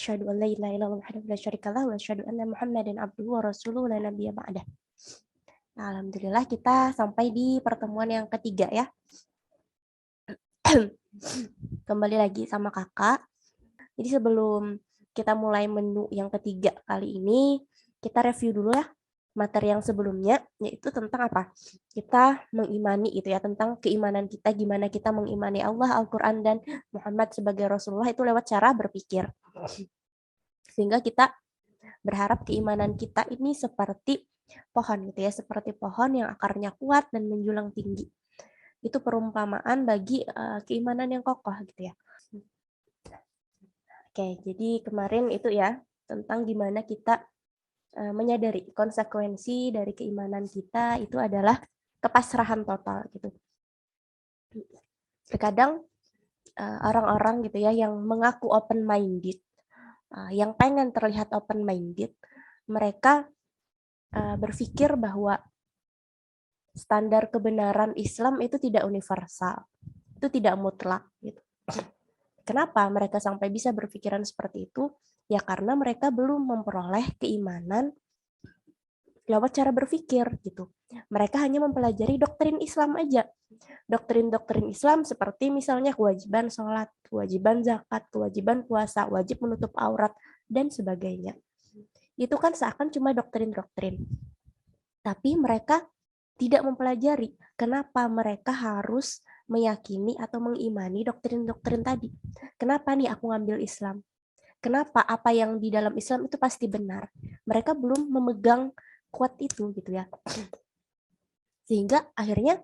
asyhadu an la ilaha illallah wahdahu la syarikalah wa asyhadu anna Muhammadan abduhu wa rasuluhu la nabiyya ba'dah. Alhamdulillah kita sampai di pertemuan yang ketiga ya. Kembali lagi sama kakak. Jadi sebelum kita mulai menu yang ketiga kali ini, kita review dulu ya materi yang sebelumnya, yaitu tentang apa? Kita mengimani itu ya, tentang keimanan kita, gimana kita mengimani Allah, Al-Quran, dan Muhammad sebagai Rasulullah itu lewat cara berpikir. Sehingga kita berharap keimanan kita ini seperti pohon gitu ya, seperti pohon yang akarnya kuat dan menjulang tinggi. Itu perumpamaan bagi keimanan yang kokoh gitu ya. Oke, jadi kemarin itu ya tentang gimana kita menyadari konsekuensi dari keimanan kita itu adalah kepasrahan total gitu. Terkadang orang-orang gitu ya yang mengaku open minded, yang pengen terlihat open minded, mereka berpikir bahwa standar kebenaran Islam itu tidak universal, itu tidak mutlak gitu. Kenapa mereka sampai bisa berpikiran seperti itu? Ya karena mereka belum memperoleh keimanan lewat cara berpikir gitu. Mereka hanya mempelajari doktrin Islam aja. Doktrin-doktrin Islam seperti misalnya kewajiban sholat, kewajiban zakat, kewajiban puasa, wajib menutup aurat, dan sebagainya. Itu kan seakan cuma doktrin-doktrin. Tapi mereka tidak mempelajari kenapa mereka harus meyakini atau mengimani doktrin-doktrin tadi. Kenapa nih aku ngambil Islam? Kenapa apa yang di dalam Islam itu pasti benar? Mereka belum memegang kuat itu gitu ya. Sehingga akhirnya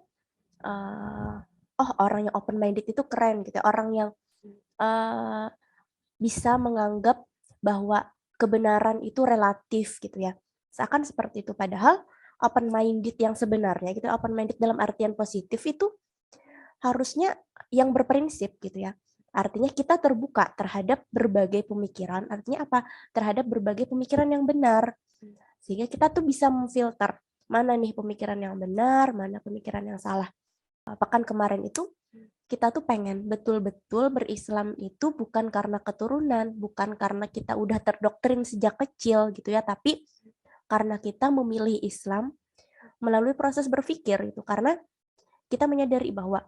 orang yang open minded itu keren gitu ya. Orang yang bisa menganggap bahwa kebenaran itu relatif gitu ya. Seakan seperti itu, padahal open minded yang sebenarnya gitu, open minded dalam artian positif itu harusnya yang berprinsip gitu ya. Artinya kita terbuka terhadap berbagai pemikiran. Artinya apa? Terhadap berbagai pemikiran yang benar. Sehingga kita tuh bisa memfilter mana nih pemikiran yang benar, mana pemikiran yang salah. Pekan kemarin itu kita tuh pengen betul-betul berislam itu bukan karena keturunan, bukan karena kita udah terdoktrin sejak kecil gitu ya, tapi karena kita memilih Islam melalui proses berpikir itu. Karena kita menyadari bahwa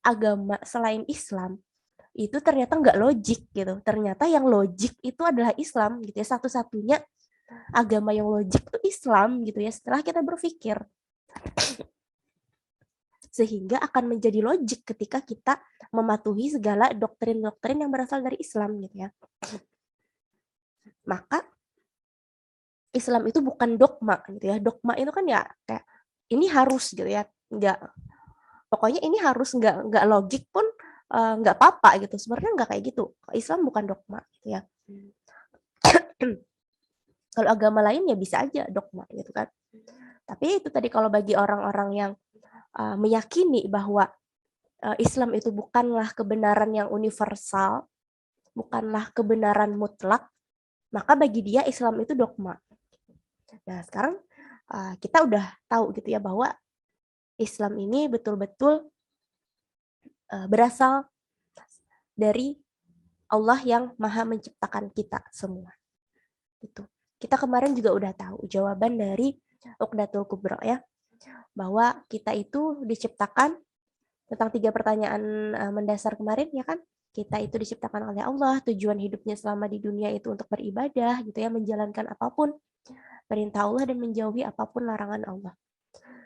agama selain Islam itu ternyata nggak logik gitu. Ternyata yang logik itu adalah Islam gitu ya. Satu-satunya agama yang logik itu Islam gitu ya. Setelah kita berpikir, sehingga akan menjadi logik ketika kita mematuhi segala doktrin-doktrin yang berasal dari Islam gitu ya. Maka Islam itu bukan dogma gitu ya. Dogma itu kan ya kayak ini harus gitu ya. Enggak, pokoknya ini harus enggak logik pun enggak apa-apa gitu. Sebenarnya enggak kayak gitu. Islam bukan dogma gitu ya. Kalau agama lain ya bisa aja dogma gitu kan. Tapi itu tadi kalau bagi orang-orang yang meyakini bahwa Islam itu bukanlah kebenaran yang universal, bukanlah kebenaran mutlak, maka bagi dia Islam itu dogma. Nah, sekarang kita udah tahu gitu ya bahwa Islam ini betul-betul berasal dari Allah yang Maha menciptakan kita semua. Gitu. Kita kemarin juga udah tahu jawaban dari Uqdatul Kubra ya, bahwa kita itu diciptakan tentang 3 pertanyaan mendasar kemarin ya kan. Kita itu diciptakan oleh Allah, tujuan hidupnya selama di dunia itu untuk beribadah gitu ya, menjalankan apapun perintah Allah dan menjauhi apapun larangan Allah.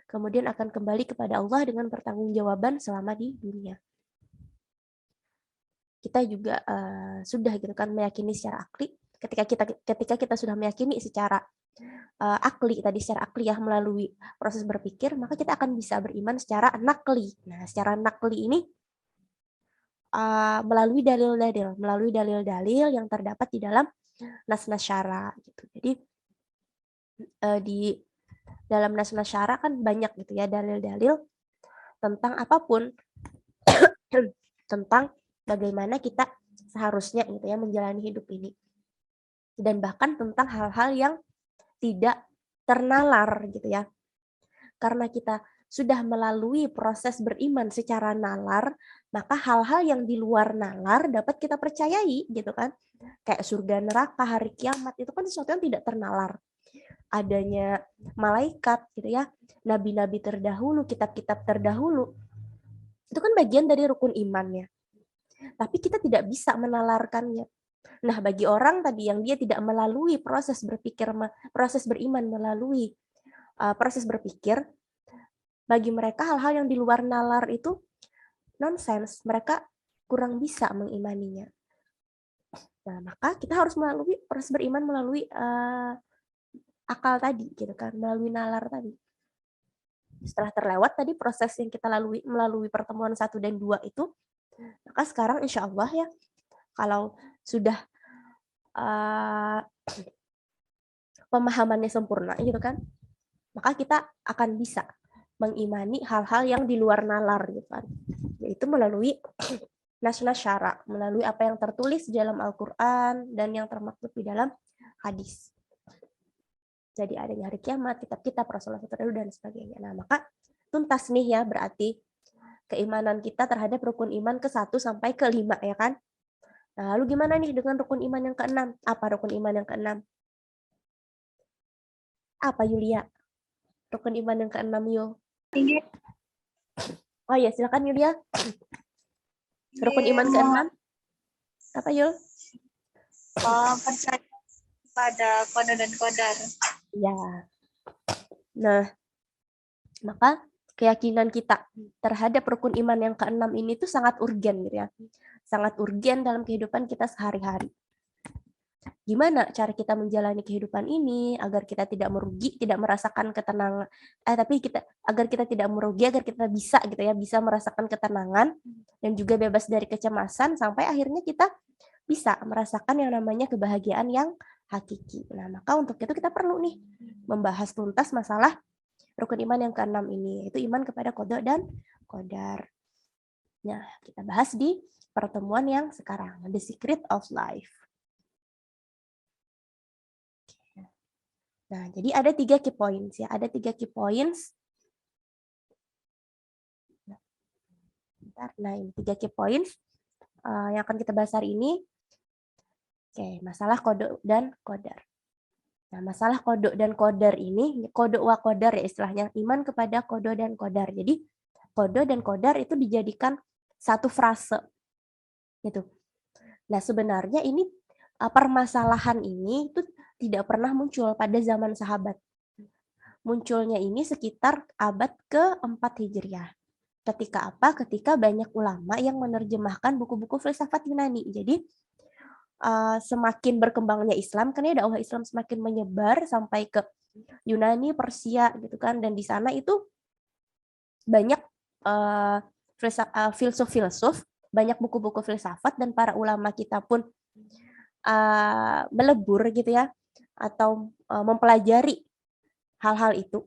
Kemudian akan kembali kepada Allah dengan pertanggungjawaban selama di dunia. Kita juga sudah gitu kan meyakini secara akli. Ketika kita sudah meyakini secara akli tadi, secara akliyah melalui proses berpikir, maka kita akan bisa beriman secara nakli. Nah, secara nakli ini melalui dalil-dalil yang terdapat di dalam nas-nas syara gitu. Jadi di dalam nas-nas syara kan banyak gitu ya dalil-dalil tentang apapun tentang bagaimana kita seharusnya gitu ya menjalani hidup ini. Dan bahkan tentang hal-hal yang tidak ternalar gitu ya. Karena kita sudah melalui proses beriman secara nalar, maka hal-hal yang di luar nalar dapat kita percayai gitu kan. Kayak surga neraka, hari kiamat itu kan sesuatu yang tidak ternalar. Adanya malaikat gitu ya, nabi-nabi terdahulu, kitab-kitab terdahulu. Itu kan bagian dari rukun imannya. Tapi kita tidak bisa menalarkannya. Nah, bagi orang tadi yang dia tidak melalui proses berpikir, proses beriman melalui proses berpikir, bagi mereka hal-hal yang di luar nalar itu nonsens. Mereka kurang bisa mengimaninya. Nah, maka kita harus melalui proses beriman melalui akal tadi, gitu kan, melalui nalar tadi. Setelah terlewat tadi proses yang kita lalui melalui pertemuan 1 dan 2 itu, maka sekarang insya Allah ya, kalau sudah pemahamannya sempurna gitu kan, maka kita akan bisa mengimani hal-hal yang di luar nalar gitu kan, yaitu melalui nas-nas syara, melalui apa yang tertulis di dalam Al-Quran dan yang termaktub di dalam hadis. Jadi adanya hari kiamat, kitab-kitab Rasulullah SAW dan sebagainya. Nah, maka tuntas nih ya berarti keimanan kita terhadap rukun iman ke-1 sampai ke-5 ya kan. Nah, lalu gimana nih dengan rukun iman yang ke-6? Apa rukun iman yang ke-6? Apa Yulia? Rukun iman yang ke-6 Yul? Oh ya, silakan Yulia. Rukun iman ke-6 apa Yul? Percaya pada qada dan qadar. Ya. Nah, maka keyakinan kita terhadap rukun iman yang ke-6 ini tuh sangat urgen gitu ya. Sangat urgen dalam kehidupan kita sehari-hari. Gimana cara kita menjalani kehidupan ini agar kita tidak merugi, tidak merasakan ketenangan, tapi agar kita tidak merugi, agar kita bisa gitu ya, bisa merasakan ketenangan dan juga bebas dari kecemasan sampai akhirnya kita bisa merasakan yang namanya kebahagiaan yang hakiki. Nah, maka untuk itu kita perlu nih membahas tuntas masalah rukun iman yang ke-6 ini, yaitu iman kepada qada dan qadar. Nah, kita bahas di pertemuan yang sekarang, The Secret of Life. Nah, jadi ada 3 key points ya, ada 3 key points. Nah, ini 3 key points yang akan kita bahas hari ini. Oke, masalah qada dan qadar. Nah, masalah qada dan qadar ini, qada wa qadar ya istilahnya, iman kepada qada dan qadar. Jadi, qada dan qadar itu dijadikan satu frase. Gitu. Nah, sebenarnya ini permasalahan ini itu tidak pernah muncul pada zaman sahabat. Munculnya ini sekitar abad ke-4 Hijriah. Ketika apa? Ketika banyak ulama yang menerjemahkan buku-buku filsafat Yunani. Jadi, semakin berkembangnya Islam, kan ya dakwah Islam semakin menyebar sampai ke Yunani, Persia gitu kan, dan di sana itu banyak filsuf-filsuf, banyak buku-buku filsafat dan para ulama kita pun melebur gitu ya, atau mempelajari hal-hal itu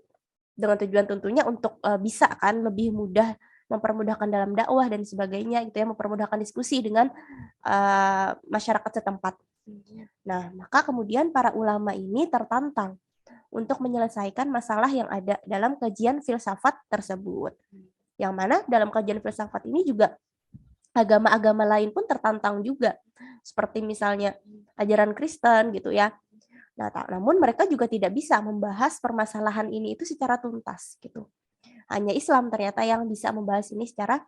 dengan tujuan tentunya untuk bisa kan lebih mudah mempermudahkan dalam dakwah dan sebagainya gitu ya, mempermudahkan diskusi dengan masyarakat setempat. Nah, maka kemudian para ulama ini tertantang untuk menyelesaikan masalah yang ada dalam kajian filsafat tersebut. Yang mana dalam kajian filsafat ini juga agama-agama lain pun tertantang juga. Seperti misalnya ajaran Kristen gitu ya. Nah, namun mereka juga tidak bisa membahas permasalahan ini itu secara tuntas gitu. Hanya Islam ternyata yang bisa membahas ini secara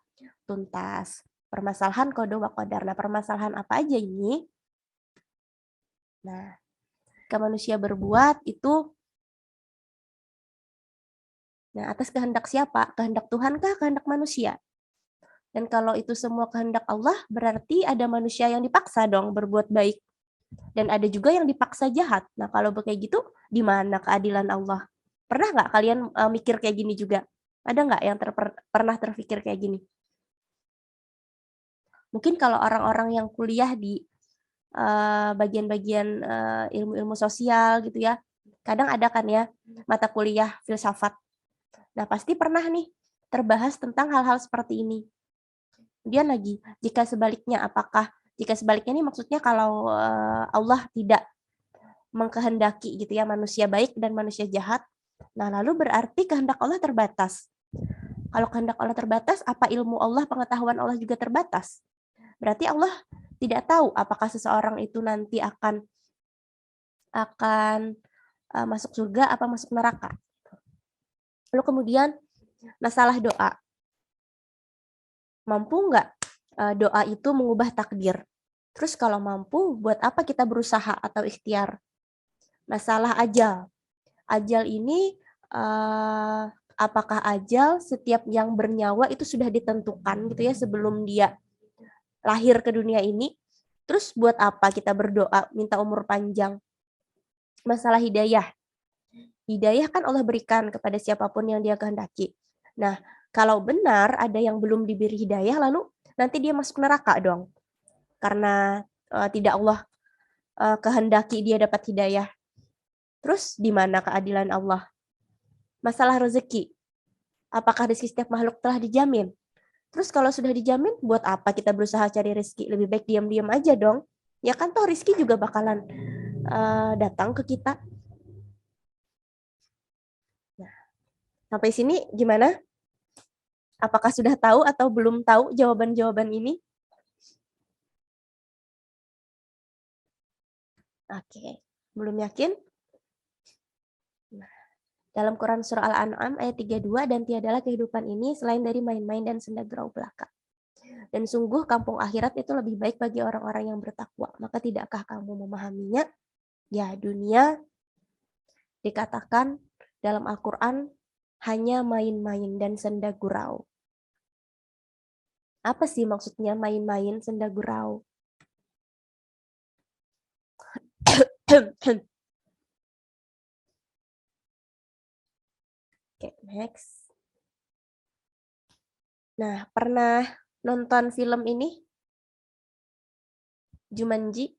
tuntas. Permasalahan qada wa qadar. Nah, permasalahan apa aja ini? Nah, ketika manusia berbuat itu atas kehendak siapa? Kehendak Tuhan kah? Kehendak manusia? Dan kalau itu semua kehendak Allah, berarti ada manusia yang dipaksa dong berbuat baik. Dan ada juga yang dipaksa jahat. Nah, kalau kayak gitu, di mana keadilan Allah? Pernah nggak kalian mikir kayak gini juga? Ada nggak yang pernah terpikir kayak gini? Mungkin kalau orang-orang yang kuliah di bagian-bagian ilmu-ilmu sosial gitu ya, kadang ada kan ya mata kuliah filsafat. Nah, pasti pernah nih terbahas tentang hal-hal seperti ini. Kemudian lagi, jika sebaliknya ini maksudnya kalau Allah tidak mengkehendaki gitu ya manusia baik dan manusia jahat, nah lalu berarti kehendak Allah terbatas. Kalau kehendak Allah terbatas, apa ilmu Allah, pengetahuan Allah juga terbatas? Berarti Allah tidak tahu apakah seseorang itu nanti akan masuk surga apa masuk neraka. Lalu kemudian masalah doa. Mampu nggak doa itu mengubah takdir? Terus kalau mampu, buat apa kita berusaha atau ikhtiar? Masalah ajal. Ajal ini apakah ajal setiap yang bernyawa itu sudah ditentukan gitu ya sebelum dia lahir ke dunia ini? Terus buat apa kita berdoa minta umur panjang? Masalah hidayah. Hidayah kan Allah berikan kepada siapapun yang dia kehendaki. Nah, kalau benar ada yang belum diberi hidayah lalu nanti dia masuk neraka dong. Karena tidak Allah kehendaki dia dapat hidayah. Terus di mana keadilan Allah? Masalah rezeki. Apakah rezeki setiap makhluk telah dijamin? Terus kalau sudah dijamin, buat apa kita berusaha cari rezeki? Lebih baik diam-diam aja dong. Ya kan toh rezeki juga bakalan datang ke kita. Nah, sampai sini gimana? Apakah sudah tahu atau belum tahu jawaban-jawaban ini? Oke, belum yakin? Nah, dalam Quran Surah Al-An'am ayat 32, dan tiadalah kehidupan ini selain dari main-main dan senda gurau belaka. Dan sungguh kampung akhirat itu lebih baik bagi orang-orang yang bertakwa. Maka tidakkah kamu memahaminya? Ya, dunia dikatakan dalam Al-Quran hanya main-main dan senda gurau. Apa sih maksudnya main-main senda gurau? Oke, next. Nah, pernah nonton film ini? Jumanji?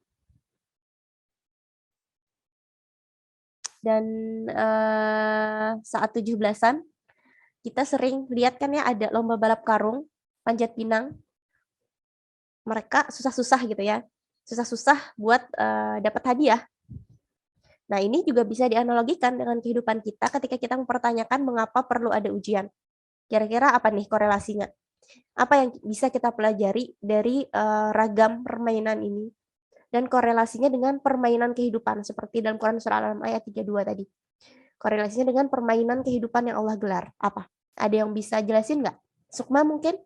Dan saat 17-an, kita sering lihat kan ya ada lomba balap karung, panjat pinang. Mereka susah-susah gitu ya. Susah-susah buat dapat hadiah. Nah, ini juga bisa dianalogikan dengan kehidupan kita ketika kita mempertanyakan mengapa perlu ada ujian. Kira-kira apa nih korelasinya? Apa yang bisa kita pelajari dari ragam permainan ini? Dan korelasinya dengan permainan kehidupan, seperti dalam Quran Surah Al-An'am ayat 32 tadi. Korelasinya dengan permainan kehidupan yang Allah gelar. Apa? Ada yang bisa jelasin nggak? Sukma mungkin?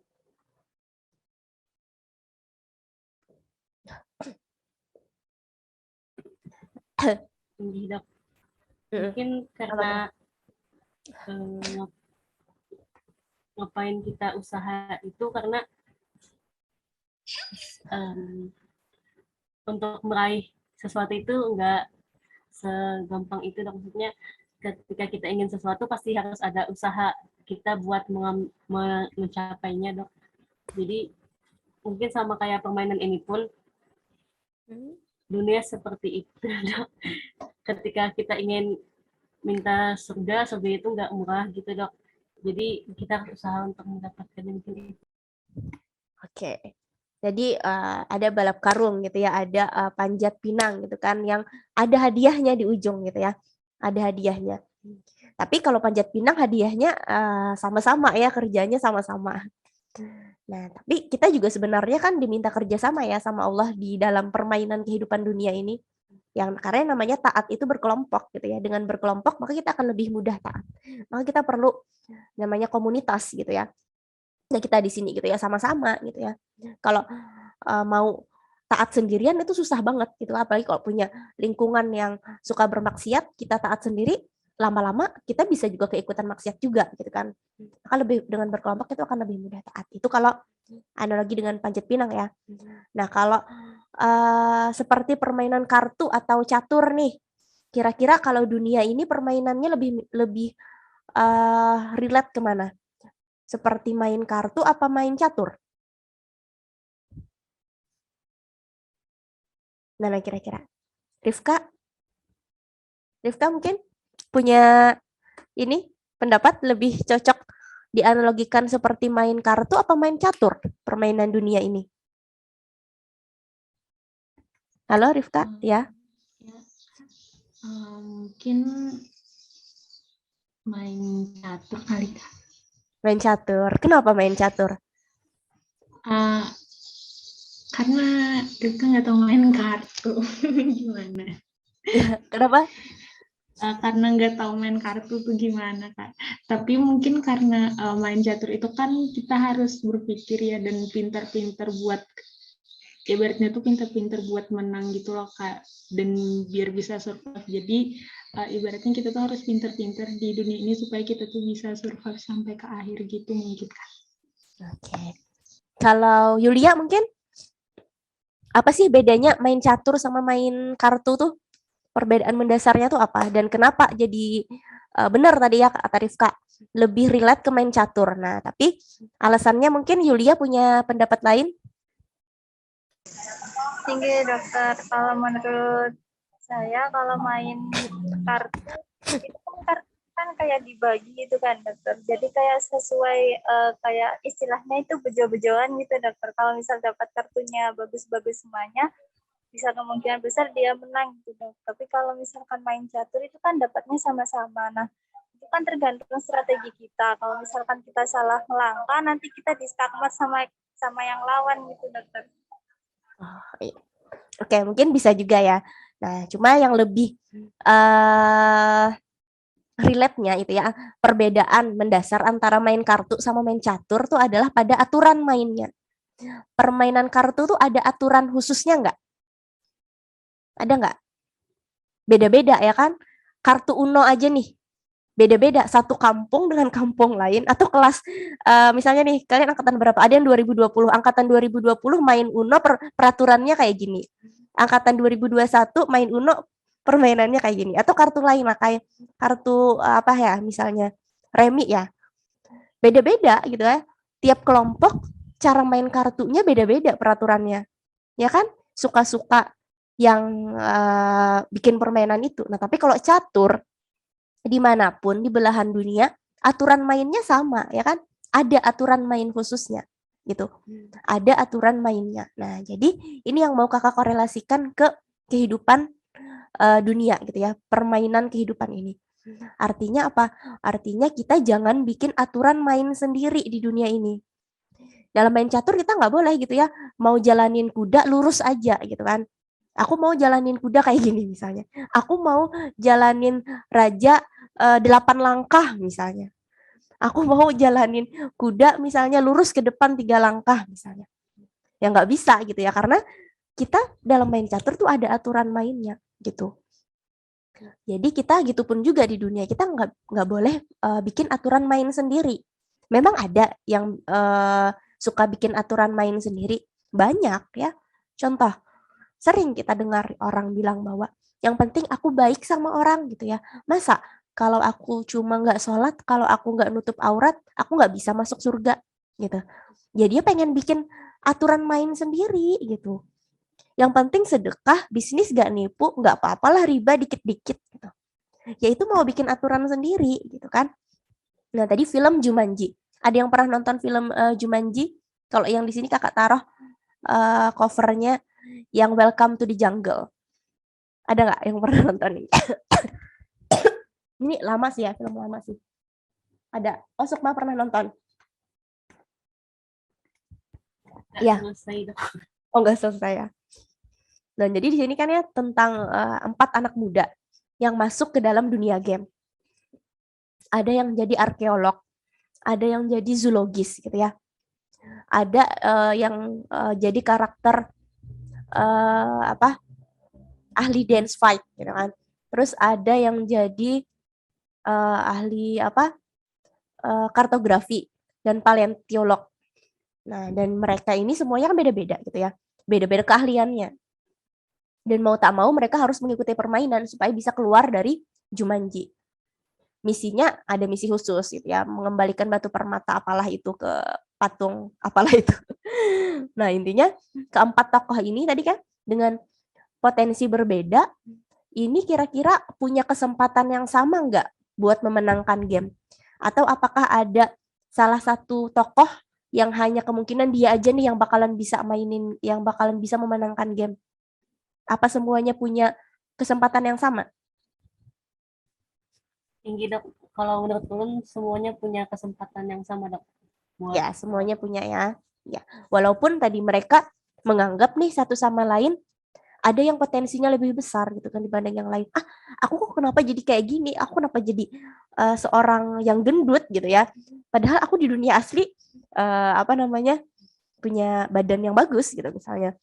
Tinggi dok. Mm-mm. Mungkin Apa karena tuh? ngapain kita usaha itu karena untuk meraih sesuatu itu enggak segampang itu dok. Maksudnya ketika kita ingin sesuatu pasti harus ada usaha kita buat mencapainya dok. Jadi mungkin sama kayak permainan ini pun dunia seperti itu dok. Ketika kita ingin minta surga, surga itu nggak murah gitu dok. Jadi kita harus usaha untuk mendapatkan mungkin itu. Oke. Jadi ada balap karung gitu ya, ada panjat pinang gitu kan yang ada hadiahnya di ujung gitu ya. Ada hadiahnya. Tapi kalau panjat pinang hadiahnya sama-sama ya, kerjanya sama-sama. Nah, tapi kita juga sebenarnya kan diminta kerja sama ya sama Allah di dalam permainan kehidupan dunia ini. Yang karena namanya taat itu berkelompok gitu ya. Dengan berkelompok maka kita akan lebih mudah taat. Maka kita perlu namanya komunitas gitu ya. Nah, kita di sini gitu ya sama-sama gitu ya. Kalau mau taat sendirian itu susah banget gitu, apalagi kalau punya lingkungan yang suka bermaksiat, kita taat sendiri, lama-lama kita bisa juga keikutan maksiat juga gitu kan. Maka lebih dengan berkelompok itu akan lebih mudah taat. Itu kalau analogi dengan panjat pinang ya. Nah, kalau seperti permainan kartu atau catur nih, kira-kira kalau dunia ini permainannya lebih relate kemana? Seperti main kartu apa main catur? Nah, kira-kira. Rifka mungkin punya ini pendapat lebih cocok dianalogikan seperti main kartu apa main catur permainan dunia ini? Halo Rifka, ya? Mungkin main catur kali Kak. Main catur. Kenapa main catur? Ah, karena Rifka nggak tahu main kartu. Gimana? Kenapa? Karena nggak tahu main kartu tuh gimana, Kak. Tapi mungkin karena main catur itu kan kita harus berpikir ya dan pintar-pintar buat, ibaratnya tuh pintar-pintar buat menang gitu loh, Kak. Dan biar bisa survive. Jadi ibaratnya kita tuh harus pintar-pintar di dunia ini supaya kita tuh bisa survive sampai ke akhir gitu mungkin, Kak. Oke. Kalau Yulia mungkin apa sih bedanya main catur sama main kartu tuh? Perbedaan mendasarnya tuh apa? Dan kenapa jadi benar tadi ya kata Rifka lebih relate ke main catur. Nah, tapi alasannya mungkin Yulia punya pendapat lain. Tinggi dokter. Kalau menurut saya kalau main kartu itu kan kayak dibagi gitu kan dokter. Jadi kayak sesuai kayak istilahnya itu bejo-bejoan gitu dokter. Kalau misal dapat kartunya bagus-bagus semuanya, bisa kemungkinan besar dia menang gitu dok. Tapi kalau misalkan main catur itu kan dapatnya sama-sama. Nah, itu kan tergantung strategi kita. Kalau misalkan kita salah melangkah, nanti kita diskakmat sama yang lawan gitu dokter. Oh, iya. Oke, mungkin bisa juga ya. Nah, cuma yang lebih relate-nya itu ya, perbedaan mendasar antara main kartu sama main catur tuh adalah pada aturan mainnya. Permainan kartu tuh ada aturan khususnya nggak? Ada nggak? Beda-beda ya kan? Kartu Uno aja nih, beda-beda satu kampung dengan kampung lain atau kelas misalnya nih kalian angkatan berapa? Ada yang 2020, angkatan 2020 main Uno peraturannya kayak gini. Angkatan 2021 main Uno permainannya kayak gini atau kartu lain lah kayak kartu apa ya misalnya remi ya. Beda-beda gitu ya. Tiap kelompok cara main kartunya beda-beda peraturannya. Ya kan? Suka-suka yang bikin permainan itu. Nah, tapi kalau catur dimanapun di belahan dunia aturan mainnya sama ya kan, ada aturan main khususnya gitu, ada aturan mainnya. Nah jadi ini yang mau kakak korelasikan ke kehidupan dunia gitu ya, permainan kehidupan ini. Artinya apa? Artinya kita jangan bikin aturan main sendiri di dunia ini. Dalam main catur kita nggak boleh gitu ya, mau jalanin kuda lurus aja gitu kan. Aku mau jalanin kuda kayak gini misalnya. Aku mau jalanin raja 8 langkah misalnya. Aku mau jalanin kuda misalnya lurus ke depan 3 langkah misalnya. Ya nggak bisa gitu ya karena kita dalam main catur tuh ada aturan mainnya gitu. Jadi kita gitu pun juga di dunia kita nggak boleh bikin aturan main sendiri. Memang ada yang suka bikin aturan main sendiri banyak ya. Contoh sering kita dengar orang bilang bahwa yang penting aku baik sama orang gitu ya. Masa kalau aku cuma nggak sholat, kalau aku nggak nutup aurat, aku nggak bisa masuk surga gitu. Jadi dia pengen bikin aturan main sendiri gitu. Yang penting sedekah, bisnis gak nipu, nggak apa-apalah riba dikit-dikit gitu. Ya itu mau bikin aturan sendiri gitu kan. Nah tadi film Jumanji. Ada yang pernah nonton film Jumanji? Kalau yang di sini kakak taruh covernya yang Welcome to the Jungle. Ada nggak yang pernah nonton ini? Ini lama sih ya, film lama sih. Ada. Oh, Sukma pernah nonton? Iya. Oh, nggak selesai ya. Dan jadi di sini kan ya tentang 4 anak muda yang masuk ke dalam dunia game. Ada yang jadi arkeolog, ada yang jadi zoologis gitu ya. Ada yang jadi karakter apa? Ahli dance fight gitu kan. Terus ada yang jadi ahli apa? Kartografi dan paleontolog. Nah, dan mereka ini semuanya kan beda-beda gitu ya. Beda-beda keahliannya. Dan mau tak mau mereka harus mengikuti permainan supaya bisa keluar dari Jumanji. Misinya ada misi khusus gitu ya, mengembalikan batu permata apalah itu ke patung apalah itu. Nah, intinya keempat tokoh ini tadi kan dengan potensi berbeda, ini kira-kira punya kesempatan yang sama nggak buat memenangkan game? Atau apakah ada salah satu tokoh yang hanya kemungkinan dia aja nih yang bakalan bisa mainin, yang bakalan bisa memenangkan game? Apa semuanya punya kesempatan yang sama? tinggi dok. Kalau menurut ulun semuanya punya kesempatan yang sama dok. Buat Ya, semuanya punya ya. Ya, walaupun tadi mereka menganggap nih satu sama lain ada yang potensinya lebih besar gitu kan dibanding yang lain. Ah, aku kok kenapa jadi kayak gini? Aku kenapa jadi seorang yang gendut gitu ya? Padahal aku di dunia asli apa namanya punya badan yang bagus gitu misalnya.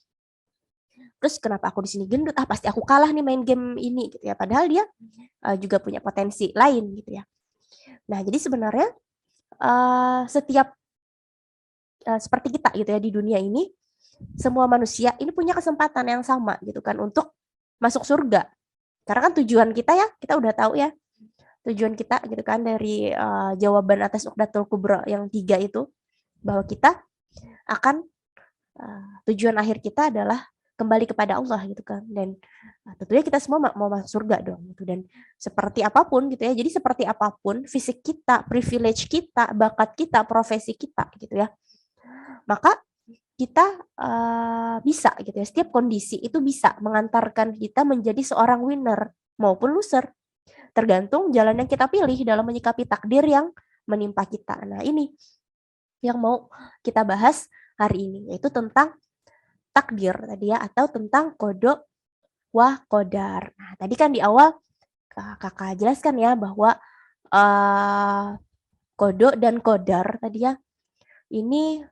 Terus kenapa aku di sini gendut? Ah, pasti aku kalah nih main game ini gitu ya. Padahal dia juga punya potensi lain gitu ya. Nah, jadi sebenarnya setiap seperti kita gitu ya di dunia ini, semua manusia ini punya kesempatan yang sama gitu kan untuk masuk surga. Karena kan tujuan kita ya, kita udah tahu ya, tujuan kita gitu kan dari jawaban atas Uqdatul Kubra yang 3 itu, bahwa kita akan tujuan akhir kita adalah kembali kepada Allah gitu kan. Dan tentunya kita semua mau masuk surga dong gitu. Dan seperti apapun gitu ya, jadi seperti apapun fisik kita, privilege kita, bakat kita, profesi kita gitu ya, maka kita bisa gitu ya, setiap kondisi itu bisa mengantarkan kita menjadi seorang winner maupun loser, tergantung jalan yang kita pilih dalam menyikapi takdir yang menimpa kita. Nah, ini yang mau kita bahas hari ini, yaitu tentang takdir tadi ya, atau tentang kodok wa kodar. Nah, tadi kan di awal kakak jelaskan ya bahwa kodok dan kodar tadi ya, ini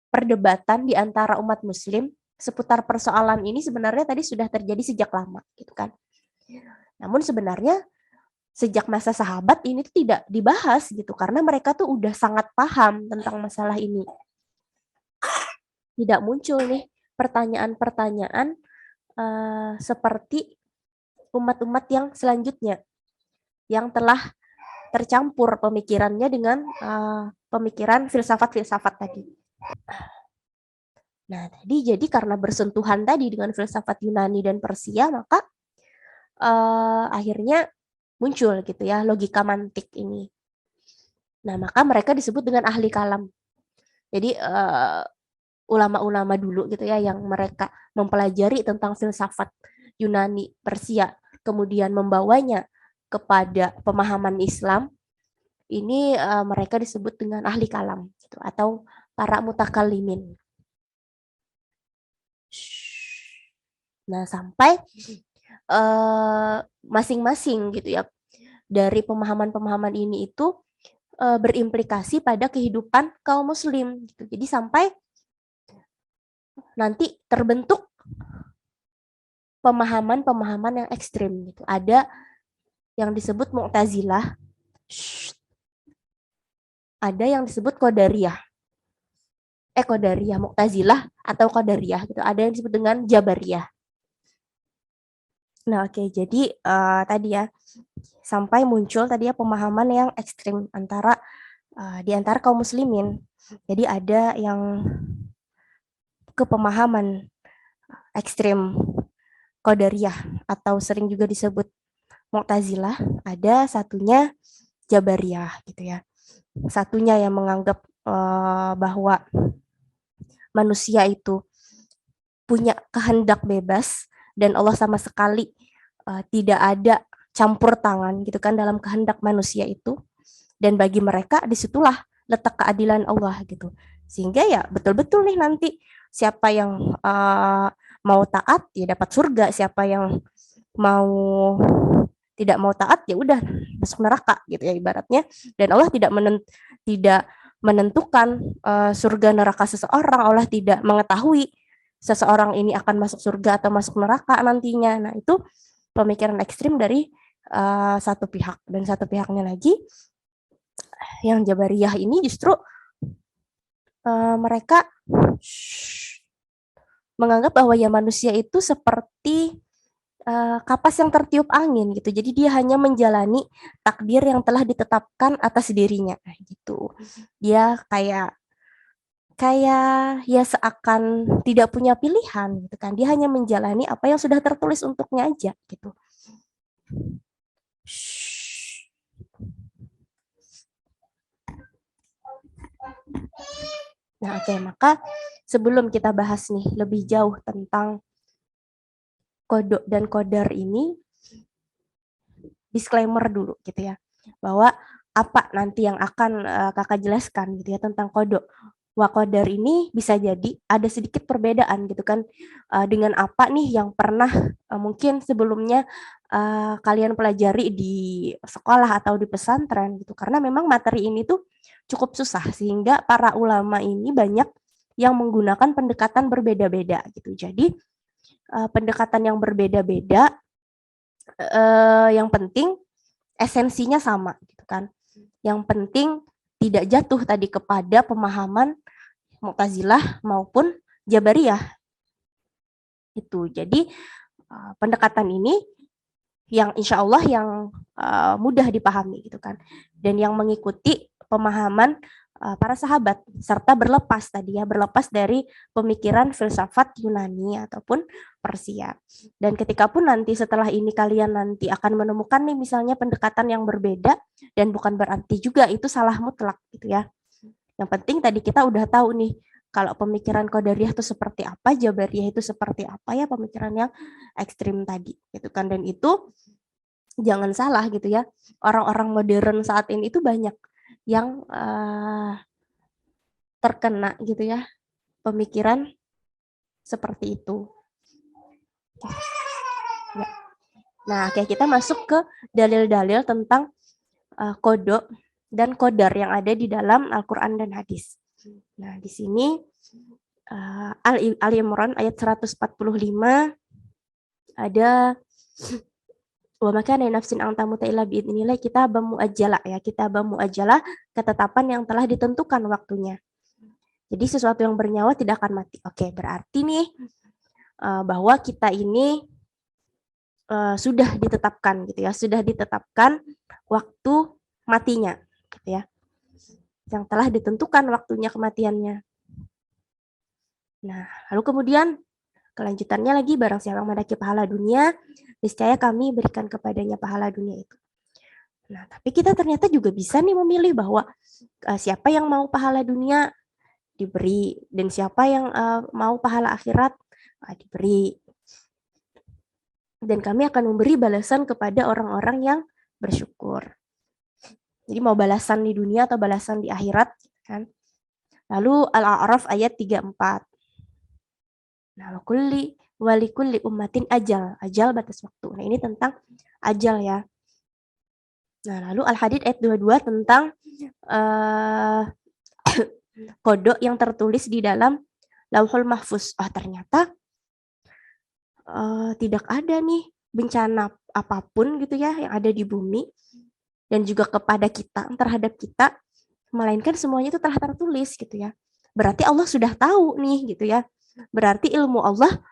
perdebatan di antara umat muslim seputar persoalan ini sebenarnya tadi sudah terjadi sejak lama gitu kan. Namun sebenarnya sejak masa sahabat ini tuh tidak dibahas gitu karena mereka tuh udah sangat paham tentang masalah ini. Tidak muncul nih pertanyaan-pertanyaan seperti umat-umat yang selanjutnya yang telah tercampur pemikirannya dengan pemikiran filsafat-filsafat tadi. Nah, tadi jadi karena bersentuhan tadi dengan filsafat Yunani dan Persia, maka akhirnya muncul gitu ya logika mantik ini. Nah, maka mereka disebut dengan ahli kalam. Jadi ulama-ulama dulu gitu ya yang mereka mempelajari tentang filsafat Yunani, Persia, kemudian membawanya kepada pemahaman Islam, ini mereka disebut dengan ahli kalam gitu, atau para mutakallimin. Nah, sampai masing-masing gitu ya dari pemahaman-pemahaman ini itu berimplikasi pada kehidupan kaum muslim gitu. Jadi sampai nanti terbentuk pemahaman-pemahaman yang ekstrim gitu. Ada yang disebut Mu'tazilah, ada yang disebut Qadariyah. Qadariyah, Mu'tazilah atau Qadariyah gitu. Ada yang disebut dengan Jabariyah. Nah, oke, jadi tadi ya sampai muncul tadi ya pemahaman yang ekstrim di antara kaum muslimin. Jadi ada yang ke pemahaman ekstrim Qadariyah atau sering juga disebut Mu'tazilah, ada satunya Jabariyah gitu ya. Satunya yang menganggap bahwa manusia itu punya kehendak bebas dan Allah sama sekali tidak ada campur tangan gitu kan dalam kehendak manusia itu, dan bagi mereka disitulah letak keadilan Allah gitu, sehingga ya betul-betul nih nanti siapa yang mau taat ya dapat surga, siapa yang mau tidak mau taat ya udah masuk neraka gitu ya ibaratnya. Dan Allah tidak menentukan surga neraka seseorang, Allah tidak mengetahui seseorang ini akan masuk surga atau masuk neraka nantinya. Nah, itu pemikiran ekstrim dari satu pihak. Dan satu pihaknya lagi yang Jabariyah ini justru mereka menganggap bahwa ya manusia itu seperti kapas yang tertiup angin gitu. Jadi dia hanya menjalani takdir yang telah ditetapkan atas dirinya gitu. Dia kayak ya seakan tidak punya pilihan gitu kan. Dia hanya menjalani apa yang sudah tertulis untuknya aja gitu. Nah, oke, maka sebelum kita bahas nih lebih jauh tentang kodok dan kodar ini, disclaimer dulu gitu ya, bahwa apa nanti yang akan kakak jelaskan gitu ya tentang qada wa qadar ini bisa jadi ada sedikit perbedaan gitu kan dengan apa nih yang pernah mungkin sebelumnya kalian pelajari di sekolah atau di pesantren gitu, karena memang materi ini tuh cukup susah sehingga para ulama ini banyak yang menggunakan pendekatan berbeda-beda gitu. Jadi pendekatan yang berbeda-beda yang penting esensinya sama gitu kan. Yang penting tidak jatuh tadi kepada pemahaman Mu'tazilah maupun Jabariyah. Itu. Jadi pendekatan ini yang insya Allah yang mudah dipahami gitu kan. Dan yang mengikuti pemahaman para sahabat serta berlepas tadi ya, berlepas dari pemikiran filsafat Yunani ataupun Persia. Dan ketika pun nanti setelah ini kalian nanti akan menemukan nih misalnya pendekatan yang berbeda dan bukan berarti juga itu salah mutlak gitu ya. Yang penting tadi kita udah tahu nih kalau pemikiran Qadariyah itu seperti apa, Jabariyah itu seperti apa ya, pemikiran yang ekstrim tadi gitu kan. Dan itu jangan salah gitu ya, orang-orang modern saat ini itu banyak yang terkena gitu ya pemikiran seperti itu. Ya. Nah, kayak kita masuk ke dalil-dalil tentang qada dan qadar yang ada di dalam Al-Qur'an dan hadis. Nah, di sini Ali Imran ayat 145 ada wa makana nafsin ang tamuta illa biidznillah, kitabam muajjala ya, kitabam muajjala, ketetapan yang telah ditentukan waktunya. Jadi sesuatu yang bernyawa tidak akan mati. Oke, berarti nih bahwa kita ini sudah ditetapkan gitu ya, sudah ditetapkan waktu matinya gitu ya. Yang telah ditentukan waktunya kematiannya. Nah, lalu kemudian kelanjutannya lagi, barang siapa yang mendaki pahala dunia, niscaya kami berikan kepadanya pahala dunia itu. Nah, tapi kita ternyata juga bisa nih memilih bahwa siapa yang mau pahala dunia diberi, dan siapa yang mau pahala akhirat diberi. Dan kami akan memberi balasan kepada orang-orang yang bersyukur. Jadi mau balasan di dunia atau balasan di akhirat kan. Lalu Al-A'raf ayat 34. Nah, walikulli ummatin ajal batas waktu. Nah, ini tentang ajal ya. Nah, lalu Al-Hadid ayat 22 tentang kodok yang tertulis di dalam Lauhul Mahfuz. Oh, ternyata tidak ada nih bencana apapun gitu ya yang ada di bumi dan juga kepada kita, terhadap kita, melainkan semuanya itu telah tertulis gitu ya. Berarti Allah sudah tahu nih gitu ya. Berarti ilmu Allah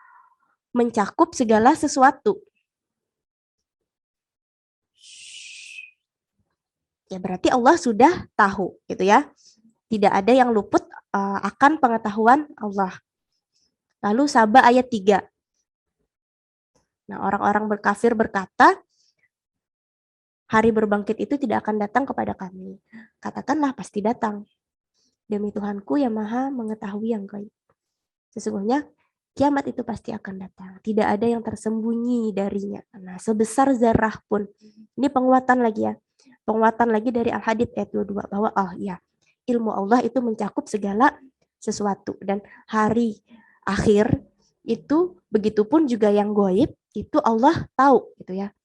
mencakup segala sesuatu. Ya berarti Allah sudah tahu gitu ya. Tidak ada yang luput akan pengetahuan Allah. Lalu Saba ayat 3. Nah, orang-orang berkafir berkata, hari berbangkit itu tidak akan datang kepada kami. Katakanlah pasti datang. Demi Tuhanku yang maha mengetahui yang gaib. Sesungguhnya kiamat itu pasti akan datang. Tidak ada yang tersembunyi darinya. Nah, sebesar zarah pun. Ini penguatan lagi ya. Penguatan lagi dari Al-Hadid ayat 22. Bahwa ilmu Allah itu mencakup segala sesuatu. Dan hari akhir itu begitupun juga yang gaib itu Allah tahu gitu ya.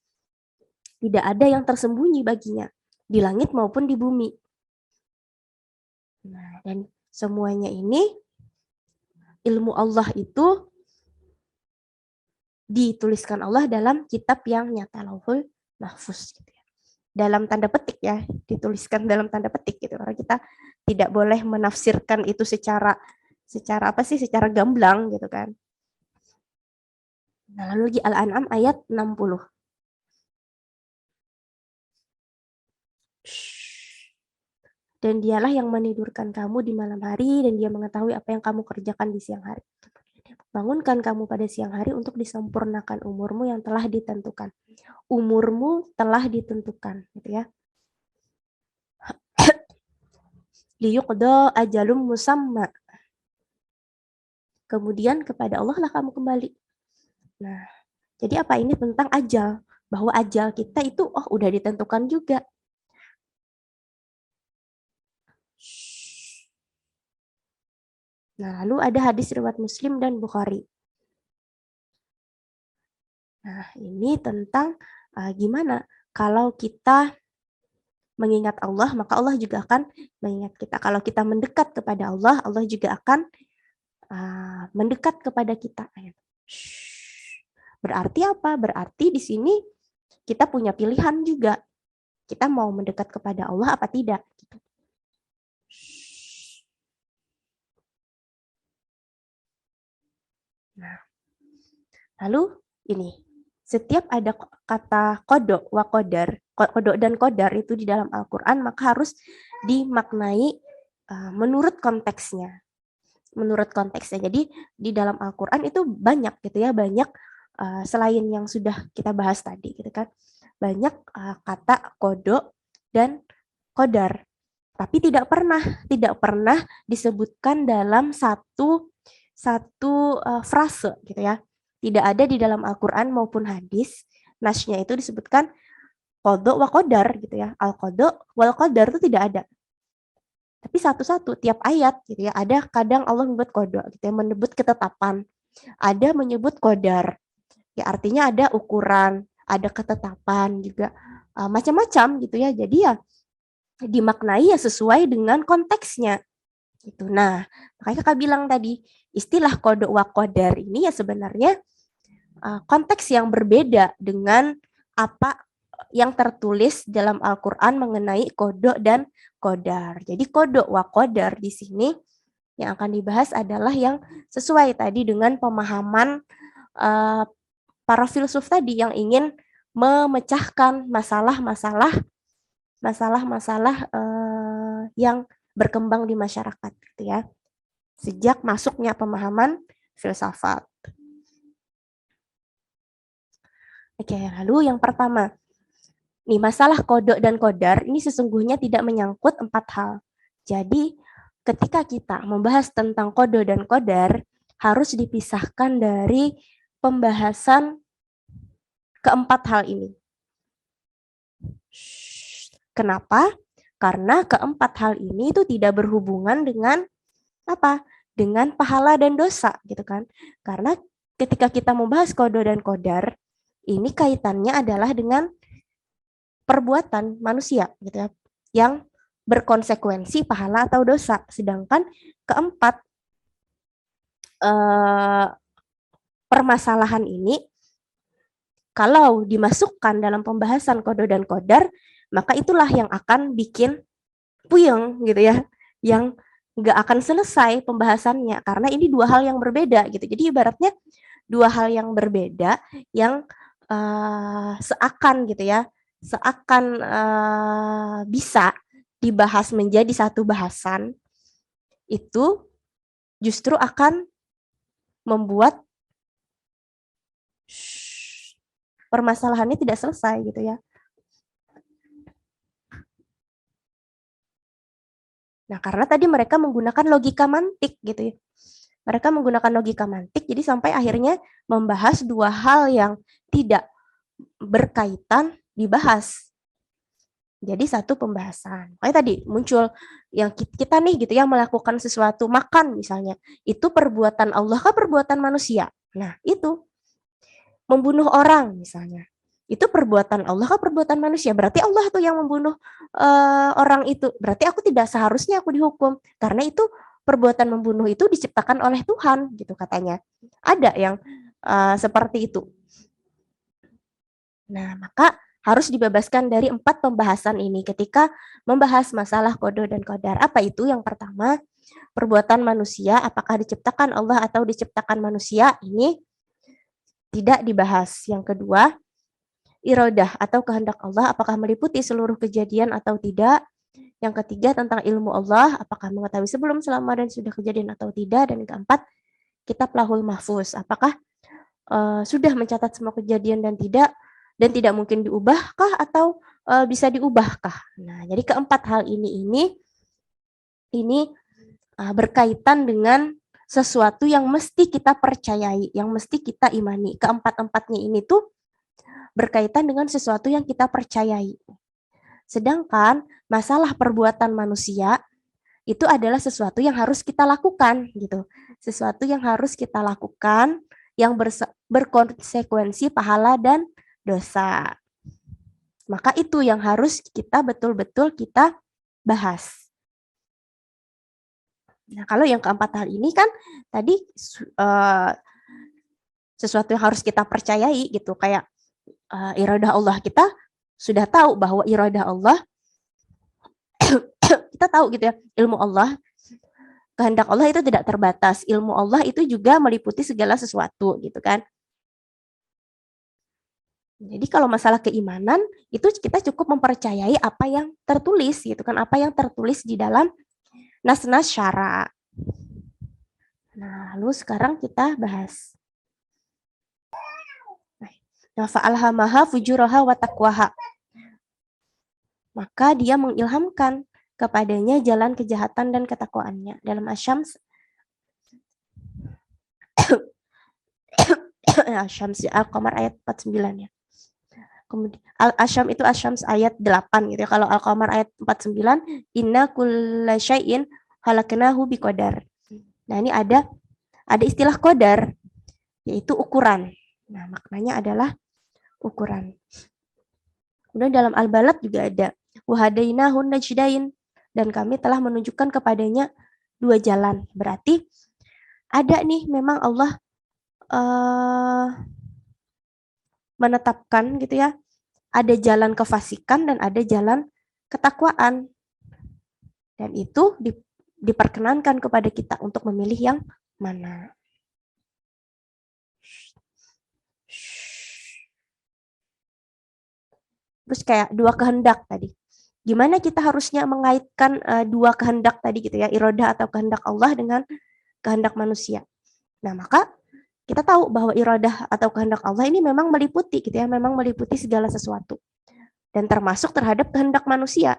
Tidak ada yang tersembunyi baginya. Di langit maupun di bumi. Nah, dan semuanya ini ilmu Allah itu dituliskan Allah dalam kitab yang nyata, Lauhul Mahfuz gitu ya. Dalam tanda petik ya, dituliskan dalam tanda petik gitu. Karena kita tidak boleh menafsirkan itu secara gamblang gitu kan. Nah, lalu lagi Al-An'am ayat 60. Dan dialah yang menidurkan kamu di malam hari dan dia mengetahui apa yang kamu kerjakan di siang hari. Bangunkan kamu pada siang hari untuk disempurnakan umurmu yang telah ditentukan. Umurmu telah ditentukan, gitu ya. Liyuqda ajalum musamma. Kemudian kepada Allah lah kamu kembali. Nah, jadi apa ini tentang ajal? bahwa ajal kita itu udah ditentukan juga. Nah, lalu ada hadis riwayat Muslim dan Bukhari. Nah, ini tentang gimana kalau kita mengingat Allah, maka Allah juga akan mengingat kita. Kalau kita mendekat kepada Allah, Allah juga akan mendekat kepada kita. Berarti apa? Berarti di sini kita punya pilihan juga. Kita mau mendekat kepada Allah apa tidak? Nah, lalu ini, setiap ada kata kodok, wakodar, kodok dan kodar itu di dalam Al-Quran, maka harus dimaknai menurut konteksnya. Menurut konteksnya. Jadi di dalam Al-Quran itu banyak gitu ya, banyak selain yang sudah kita bahas tadi gitu kan. Banyak kata kodok dan kodar. Tapi tidak pernah disebutkan dalam satu frase gitu ya. Tidak ada di dalam Al-Quran maupun hadis nasnya itu disebutkan kodok wa kodar gitu ya. Al-kodok wal kodar itu tidak ada. Tapi satu-satu tiap ayat gitu ya, ada kadang Allah menyebut kodok gitu ya, menyebut ketetapan. Ada menyebut kodar. Ya artinya ada ukuran, ada ketetapan juga macam-macam gitu ya. Jadi ya dimaknai ya sesuai dengan konteksnya. Gitu. Nah, makanya Kakak bilang tadi, istilah kodok wa kodar ini ya sebenarnya konteks yang berbeda dengan apa yang tertulis dalam Al-Quran mengenai kodok dan kodar. Jadi kodok wa kodar di sini yang akan dibahas adalah yang sesuai tadi dengan pemahaman para filsuf tadi yang ingin memecahkan masalah-masalah yang berkembang di masyarakat gitu ya. Sejak masuknya pemahaman filsafat. Oke, lalu yang pertama. Nih, masalah kodok dan kodar ini sesungguhnya tidak menyangkut 4 hal. Jadi, ketika kita membahas tentang kodok dan kodar, harus dipisahkan dari pembahasan keempat hal ini. Kenapa? Karena keempat hal ini itu tidak berhubungan dengan apa? Dengan pahala dan dosa gitu kan. Karena ketika kita membahas kodok dan kodar, ini kaitannya adalah dengan perbuatan manusia gitu ya, yang berkonsekuensi pahala atau dosa. Sedangkan keempat permasalahan ini kalau dimasukkan dalam pembahasan kodok dan kodar, maka itulah yang akan bikin puyeng gitu ya, yang nggak akan selesai pembahasannya karena ini dua hal yang berbeda gitu. Jadi ibaratnya dua hal yang berbeda yang seakan gitu ya, seakan bisa dibahas menjadi satu bahasan, itu justru akan membuat permasalahannya tidak selesai gitu ya. Nah, karena tadi mereka menggunakan logika mantik gitu ya. Mereka menggunakan logika mantik, jadi sampai akhirnya membahas dua hal yang tidak berkaitan dibahas. Jadi satu pembahasan. Makanya tadi muncul yang kita nih gitu ya melakukan sesuatu, makan misalnya, itu perbuatan Allah kah perbuatan manusia? Nah, itu membunuh orang misalnya. Itu perbuatan Allah kah perbuatan manusia? Berarti Allah tuh yang membunuh orang itu. Berarti aku tidak seharusnya aku dihukum karena itu perbuatan membunuh itu diciptakan oleh Tuhan gitu katanya. Ada yang seperti itu. Nah, maka harus dibebaskan dari 4 pembahasan ini ketika membahas masalah kodok dan kodar. Apa itu? Yang pertama, perbuatan manusia apakah diciptakan Allah atau diciptakan manusia, ini tidak dibahas. Yang kedua, iradah atau kehendak Allah apakah meliputi seluruh kejadian atau tidak. Yang ketiga, tentang ilmu Allah apakah mengetahui sebelum, selama, dan sudah kejadian atau tidak. Dan yang keempat, kitab Lauhul Mahfuz apakah sudah mencatat semua kejadian dan tidak mungkin diubahkah atau bisa diubahkah. Nah, jadi keempat hal ini berkaitan dengan sesuatu yang mesti kita percayai, yang mesti kita imani. Keempat-empatnya ini tuh berkaitan dengan sesuatu yang kita percayai. Sedangkan masalah perbuatan manusia itu adalah sesuatu yang harus kita lakukan gitu. Sesuatu yang harus kita lakukan yang berkonsekuensi pahala dan dosa. Maka itu yang harus kita betul-betul kita bahas. Nah, kalau yang keempat hal ini kan tadi sesuatu yang harus kita percayai gitu, kayak iradah Allah, kita sudah tahu bahwa iradah Allah kita tahu gitu ya, ilmu Allah, kehendak Allah itu tidak terbatas, ilmu Allah itu juga meliputi segala sesuatu gitu kan. Jadi kalau masalah keimanan itu kita cukup mempercayai apa yang tertulis gitu kan, apa yang tertulis di dalam nas-nas syara. Nah, lalu sekarang kita bahas. Nah, fa'alhamaha fujuraha wa taqwaha. Maka dia mengilhamkan kepadanya jalan kejahatan dan ketakwaannya. Dalam Asy-Syams Asy-Syams Al-Qamar ayat 49 ya. Kemudian Al-Asyam itu Asyams ayat 8 gitu ya. Kalau Al-Qamar ayat 49, inna kulla syai'in khalaqnahu biqadar. Nah, ini ada istilah qadar, yaitu ukuran. Nah, maknanya adalah ukuran. Kemudian dalam Al-Balad juga ada wahadainahun najdain, dan kami telah menunjukkan kepadanya dua jalan. Berarti ada nih memang Allah menetapkan gitu ya, ada jalan kefasikan dan ada jalan ketakwaan. Dan itu diperkenankan kepada kita untuk memilih yang mana. Terus kayak dua kehendak tadi. Gimana kita harusnya mengaitkan dua kehendak tadi gitu ya, iradah atau kehendak Allah dengan kehendak manusia. Nah, maka kita tahu bahwa iradah atau kehendak Allah ini memang meliputi gitu ya, memang meliputi segala sesuatu. Dan termasuk terhadap kehendak manusia.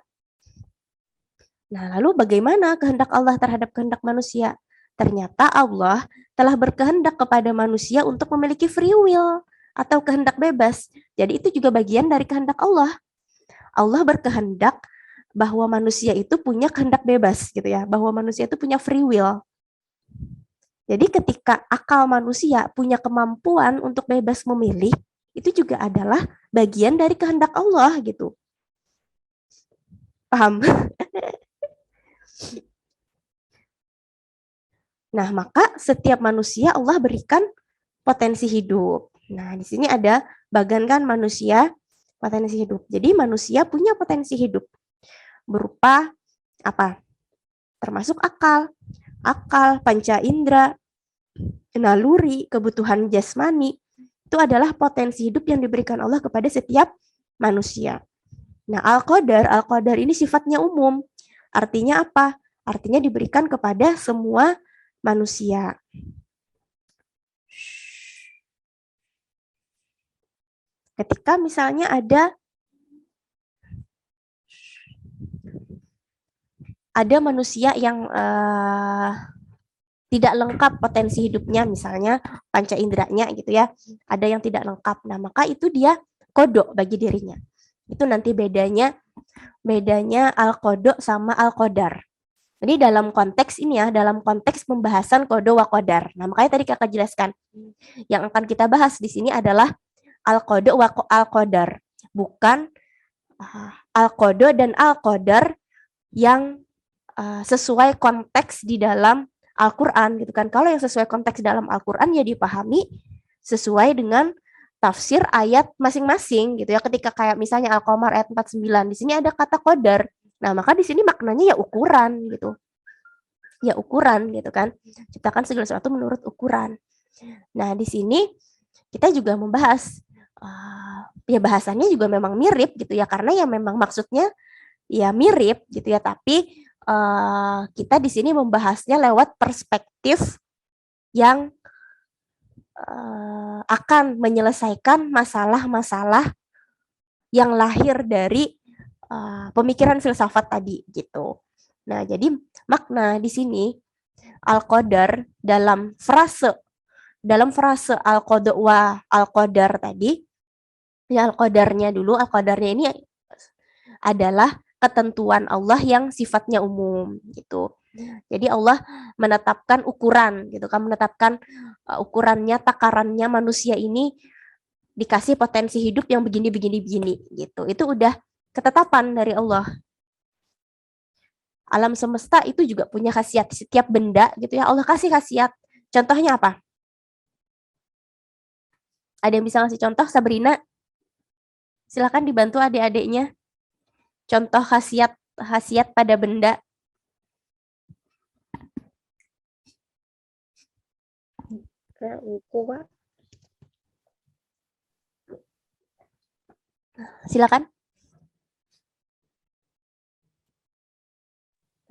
Nah, lalu bagaimana kehendak Allah terhadap kehendak manusia? Ternyata Allah telah berkehendak kepada manusia untuk memiliki free will atau kehendak bebas. Jadi itu juga bagian dari kehendak Allah. Allah berkehendak bahwa manusia itu punya kehendak bebas gitu ya, bahwa manusia itu punya free will. Jadi ketika akal manusia punya kemampuan untuk bebas memilih, itu juga adalah bagian dari kehendak Allah gitu. Paham? Nah, maka setiap manusia Allah berikan potensi hidup. Nah, di sini ada bagan kan manusia potensi hidup. Jadi manusia punya potensi hidup berupa apa? Termasuk akal, panca indera, naluri, kebutuhan jasmani. Itu adalah potensi hidup yang diberikan Allah kepada setiap manusia. Nah, al-qadar ini sifatnya umum. Artinya apa? Artinya diberikan kepada semua manusia. Ketika misalnya ada manusia yang tidak lengkap potensi hidupnya, misalnya panca inderanya gitu ya, ada yang tidak lengkap. Nah, maka itu dia kodok bagi dirinya. Itu nanti bedanya al-kodok sama al-qadar. Jadi dalam konteks ini ya, dalam konteks pembahasan kodo wa qadar. Nah, makanya tadi Kakak jelaskan. Yang akan kita bahas di sini adalah al-kodo wa al-qadar, bukan al-kodo dan al-qadar yang sesuai konteks di dalam Al-Quran gitu kan. Kalau yang sesuai konteks dalam Al-Quran ya dipahami sesuai dengan tafsir ayat masing-masing gitu ya. Ketika kayak misalnya Al-Qamar ayat 49, di sini ada kata qadar. Nah, maka di sini maknanya ya ukuran gitu. Ya ukuran gitu kan. Ciptakan segala sesuatu menurut ukuran. Nah, di sini kita juga membahas ya bahasannya juga memang mirip gitu ya, karena ya memang maksudnya ya mirip gitu ya, tapi kita di sini membahasnya lewat perspektif yang akan menyelesaikan masalah-masalah yang lahir dari pemikiran filsafat tadi gitu. Nah, jadi makna di sini al-qadar dalam frase al-qada wa al-qadar tadi Ya, al-qadarnya dulu, al-qadarnya ini adalah ketentuan Allah yang sifatnya umum gitu. Jadi Allah menetapkan ukuran gitu kan, menetapkan ukurannya, takarannya manusia ini dikasih potensi hidup yang begini gitu. Itu udah ketetapan dari Allah. Alam semesta itu juga punya khasiat, setiap benda gitu ya Allah kasih khasiat. Contohnya apa? Ada yang bisa ngasih contoh, Sabrina? Silakan dibantu adik-adiknya. Contoh khasiat pada benda. Kayak buku, Pak. Silakan.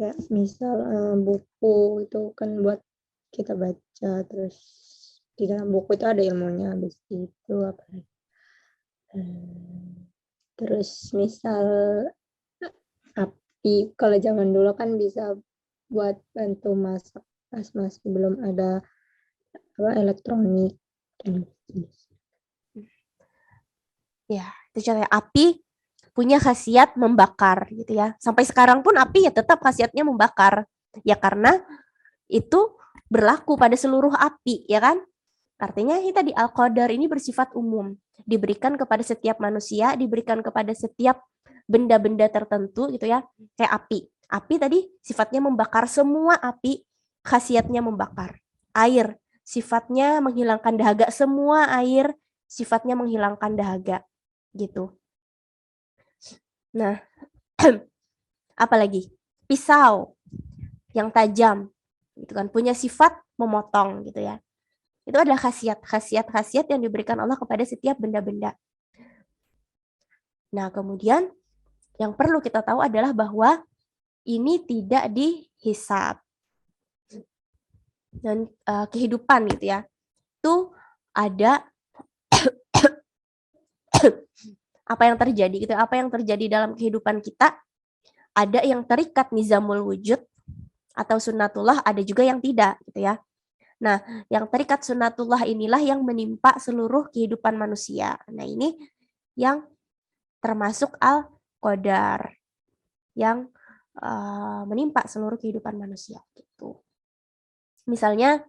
Kayak misal buku itu kan buat kita baca, terus di dalam buku itu ada ilmunya, habis itu apa lagi? Terus misal api, kalau zaman dulu kan bisa buat bantu masak pas masih belum ada elektronik. Ya, itu contohnya api punya khasiat membakar gitu ya. Sampai sekarang pun api ya tetap khasiatnya membakar. Ya karena itu berlaku pada seluruh api, ya kan? Artinya ini tadi al-qadar ini bersifat umum, diberikan kepada setiap manusia, diberikan kepada setiap benda-benda tertentu gitu ya. Kayak api. Api tadi sifatnya membakar, semua api khasiatnya membakar. Air sifatnya menghilangkan dahaga, semua air sifatnya menghilangkan dahaga gitu. Nah, apalagi pisau yang tajam gitu kan, punya sifat memotong gitu ya. Itu adalah khasiat yang diberikan Allah kepada setiap benda-benda. Nah, kemudian yang perlu kita tahu adalah bahwa ini tidak dihisab. Dan kehidupan gitu ya. Itu ada apa yang terjadi gitu, apa yang terjadi dalam kehidupan kita, ada yang terikat nizamul wujud atau sunnatullah, ada juga yang tidak gitu ya. Nah, yang terikat sunnatullah inilah yang menimpa seluruh kehidupan manusia. Nah, ini yang termasuk al-qadar yang menimpa seluruh kehidupan manusia gitu. Misalnya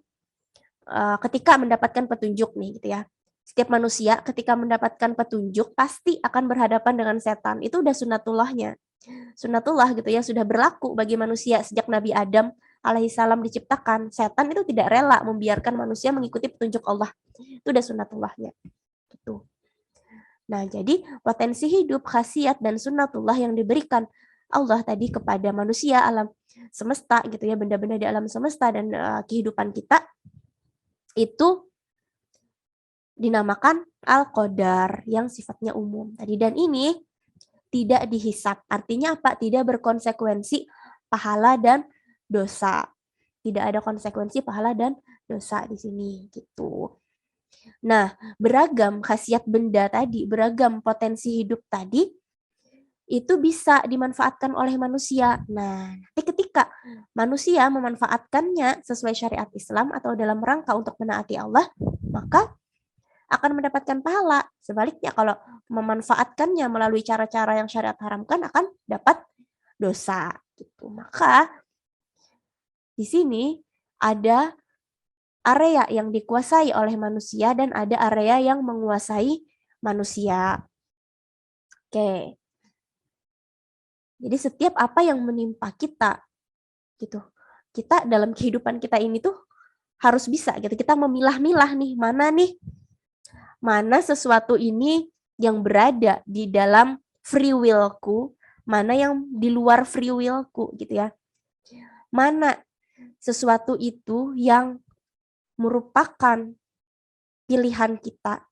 ketika mendapatkan petunjuk nih gitu ya. Setiap manusia ketika mendapatkan petunjuk pasti akan berhadapan dengan setan. Itu udah sunnatullahnya. Sunnatullah gitu ya, sudah berlaku bagi manusia sejak Nabi Adam alaihissalam diciptakan. Setan itu tidak rela membiarkan manusia mengikuti petunjuk Allah. Itu udah sunnatullahnya. Gitu. Nah, jadi potensi hidup, khasiat dan sunnatullah yang diberikan Allah tadi kepada manusia, alam semesta gitu ya, benda-benda di alam semesta dan kehidupan kita itu dinamakan al-qadar yang sifatnya umum tadi, dan ini tidak dihisab. Artinya apa? Tidak berkonsekuensi pahala dan dosa. Tidak ada konsekuensi pahala dan dosa di sini gitu. Nah, beragam khasiat benda tadi, beragam potensi hidup tadi itu bisa dimanfaatkan oleh manusia. Nah, nanti ketika manusia memanfaatkannya sesuai syariat Islam atau dalam rangka untuk menaati Allah, maka akan mendapatkan pahala. Sebaliknya kalau memanfaatkannya melalui cara-cara yang syariat haramkan akan dapat dosa gitu. Maka di sini ada area yang dikuasai oleh manusia dan ada area yang menguasai manusia. Oke. Jadi setiap apa yang menimpa kita gitu. Kita dalam kehidupan kita ini tuh harus bisa gitu. Kita memilah-milah nih, mana sesuatu ini yang berada di dalam free will-ku, mana yang di luar free will-ku gitu ya. Mana sesuatu itu yang merupakan pilihan kita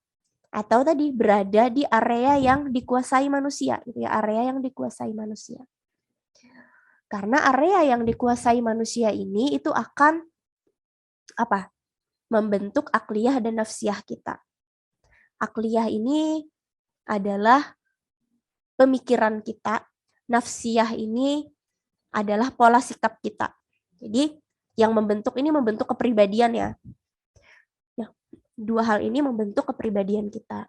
atau tadi berada di area yang dikuasai manusia gitu ya, area yang dikuasai manusia. Karena area yang dikuasai manusia ini itu akan apa? Membentuk akliyah dan nafsiyah kita. Akliyah ini adalah pemikiran kita, nafsiyah ini adalah pola sikap kita. Jadi yang membentuk ini membentuk kepribadian ya. Dua hal ini membentuk kepribadian kita.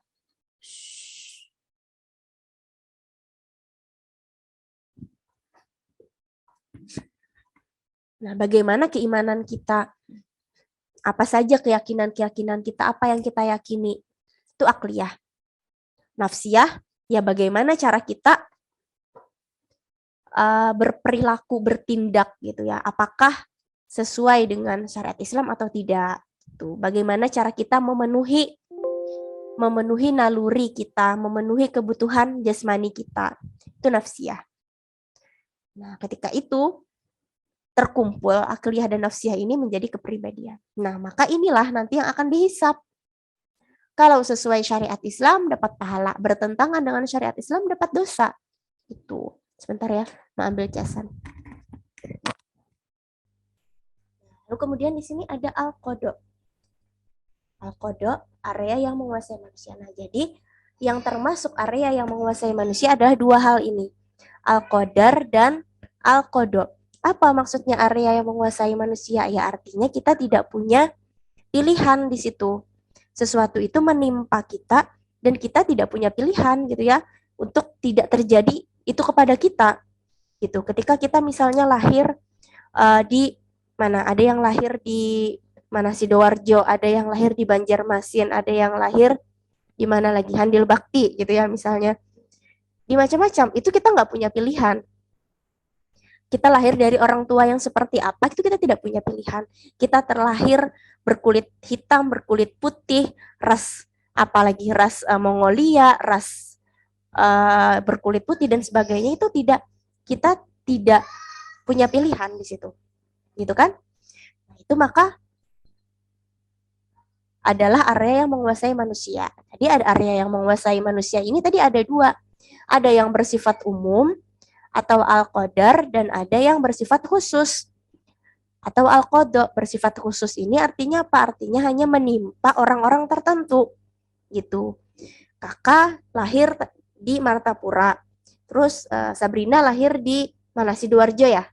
Nah, bagaimana keimanan kita? Apa saja keyakinan-keyakinan kita? Apa yang kita yakini? Itu akliyah. Nafsiyah, ya bagaimana cara kita berperilaku, bertindak gitu ya. Apakah sesuai dengan syariat Islam atau tidak? Tuh, bagaimana cara kita memenuhi naluri kita, memenuhi kebutuhan jasmani kita. Itu nafsiyah. Nah, ketika itu terkumpul akliyah dan nafsiyah ini menjadi kepribadian. Nah, maka inilah nanti yang akan dihisap. Kalau sesuai syariat Islam dapat pahala, bertentangan dengan syariat Islam dapat dosa. Itu. Sebentar ya, mau ambil casan. Lalu kemudian di sini ada al-qada. Al-qada, area yang menguasai manusia. Nah, jadi yang termasuk area yang menguasai manusia adalah dua hal ini. Al-qadar dan al-qada. Apa maksudnya area yang menguasai manusia? Ya artinya kita tidak punya pilihan di situ. Sesuatu itu menimpa kita dan kita tidak punya pilihan gitu ya untuk tidak terjadi itu kepada kita gitu. Ketika kita misalnya lahir di mana, ada yang lahir di mana Sidoarjo, ada yang lahir di Banjarmasin, ada yang lahir di mana lagi Handil Bakti gitu ya misalnya. Di macam-macam itu kita nggak punya pilihan. Kita lahir dari orang tua yang seperti apa, itu kita tidak punya pilihan. Kita terlahir berkulit hitam, berkulit putih, ras apalagi ras Mongolia, ras berkulit putih dan sebagainya, itu kita tidak punya pilihan di situ. Gitu kan? Nah, itu maka adalah area yang menguasai manusia. Tadi ada area yang menguasai manusia ini tadi ada dua. Ada yang bersifat umum atau al-qadar dan ada yang bersifat khusus atau al-qada. Bersifat khusus ini artinya apa? Artinya hanya menimpa orang-orang tertentu gitu. Kakak lahir di Martapura, terus Sabrina lahir di mana, Sidoarjo ya.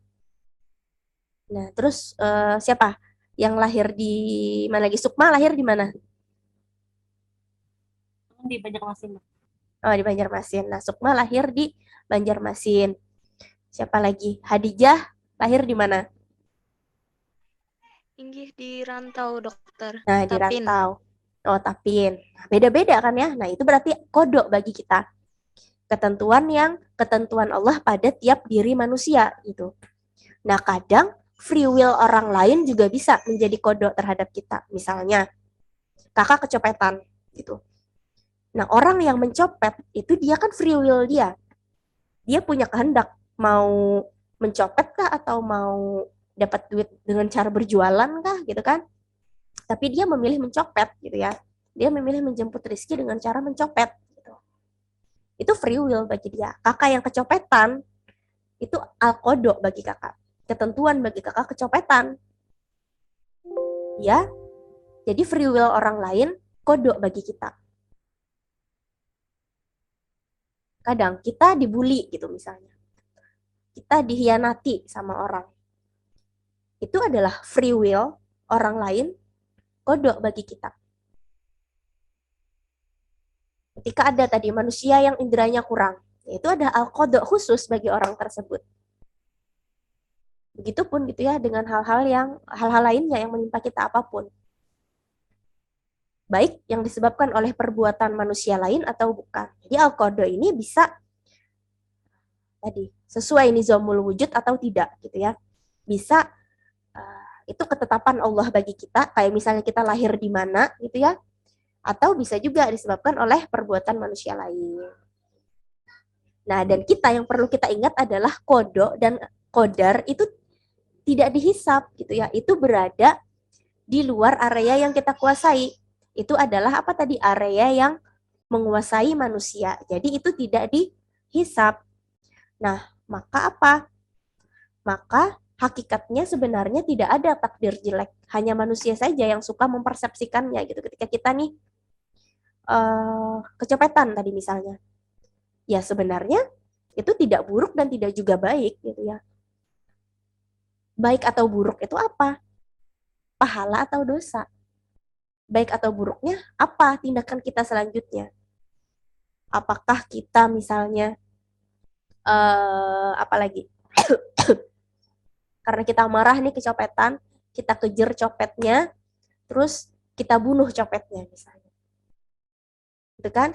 Nah terus siapa yang lahir di mana lagi? Sukma lahir di mana? Di Banjarmasin. Oh, di Banjarmasin. Nah Sukma lahir di Banjarmasin. Siapa lagi? Hadijah lahir di mana? Inggih di rantau, dokter. Nah, di Tapin. rantau. Oh, Tapin. Nah, beda-beda kan ya. Nah, itu berarti kodok bagi kita. Ketentuan Allah pada tiap diri manusia gitu. Nah, kadang free will orang lain juga bisa menjadi kodok terhadap kita. Misalnya, kakak kecopetan gitu. Nah, orang yang mencopet itu dia kan free will dia. Dia punya kehendak mau mencopet kah atau mau dapat duit dengan cara berjualan kah gitu kan. Tapi dia memilih mencopet gitu ya. Dia memilih menjemput rezeki dengan cara mencopet gitu. Itu free will bagi dia. Kakak yang kecopetan itu al-qada bagi kakak. Ketentuan bagi kakak kecopetan. Ya. Jadi free will orang lain kodok bagi kita. Kadang kita dibully gitu misalnya. Kita dihianati sama orang. Itu adalah free will orang lain kodok bagi kita. Ketika ada tadi manusia yang inderanya kurang, itu ada al-qada khusus bagi orang tersebut. Begitupun gitu ya dengan hal-hal lainnya yang menimpa kita apapun. Baik yang disebabkan oleh perbuatan manusia lain atau bukan. Jadi al-qada ini bisa tadi sesuai nizamul wujud atau tidak gitu ya. Bisa itu ketetapan Allah bagi kita, kayak misalnya kita lahir di mana gitu ya. Atau bisa juga disebabkan oleh perbuatan manusia lain. Nah, dan kita yang perlu kita ingat adalah qada dan qadar itu tidak dihisap gitu ya. Itu berada di luar area yang kita kuasai. Itu adalah apa tadi? Area yang menguasai manusia. Jadi itu tidak dihisap. Nah, maka apa? Maka hakikatnya sebenarnya tidak ada takdir jelek. Hanya manusia saja yang suka mempersepsikannya gitu. Ketika kita nih kecopetan tadi misalnya. Ya sebenarnya itu tidak buruk dan tidak juga baik gitu ya. Baik atau buruk itu apa? Pahala atau dosa? Baik atau buruknya apa tindakan kita selanjutnya? Apakah kita misalnya apalagi Karena kita marah nih kecopetan, kita kejar copetnya, terus kita bunuh copetnya misalnya. Gitu kan?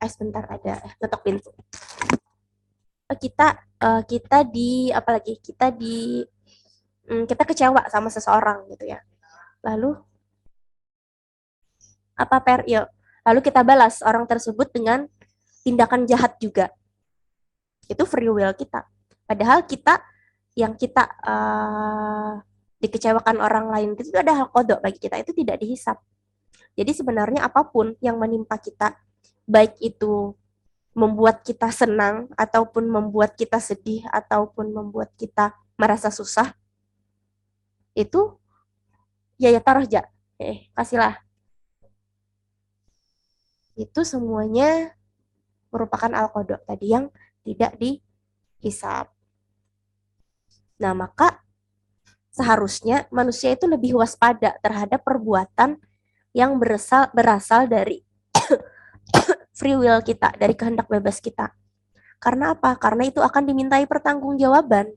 Sebentar ada ketok pintu. Kita di apalagi kita kecewa sama seseorang gitu ya. Lalu lalu kita balas orang tersebut dengan tindakan jahat juga. Itu free will kita. Padahal yang kita dikecewakan orang lain itu ada hal kodok bagi kita, itu tidak dihisap. Jadi sebenarnya apapun yang menimpa kita, baik itu membuat kita senang, ataupun membuat kita sedih, ataupun membuat kita merasa susah, itu ya taruh aja, kasihlah. Itu semuanya merupakan al-qada tadi yang tidak dihisap. Nah, maka seharusnya manusia itu lebih waspada terhadap perbuatan yang berasal dari free will kita, dari kehendak bebas kita. Karena apa? Karena itu akan dimintai pertanggungjawaban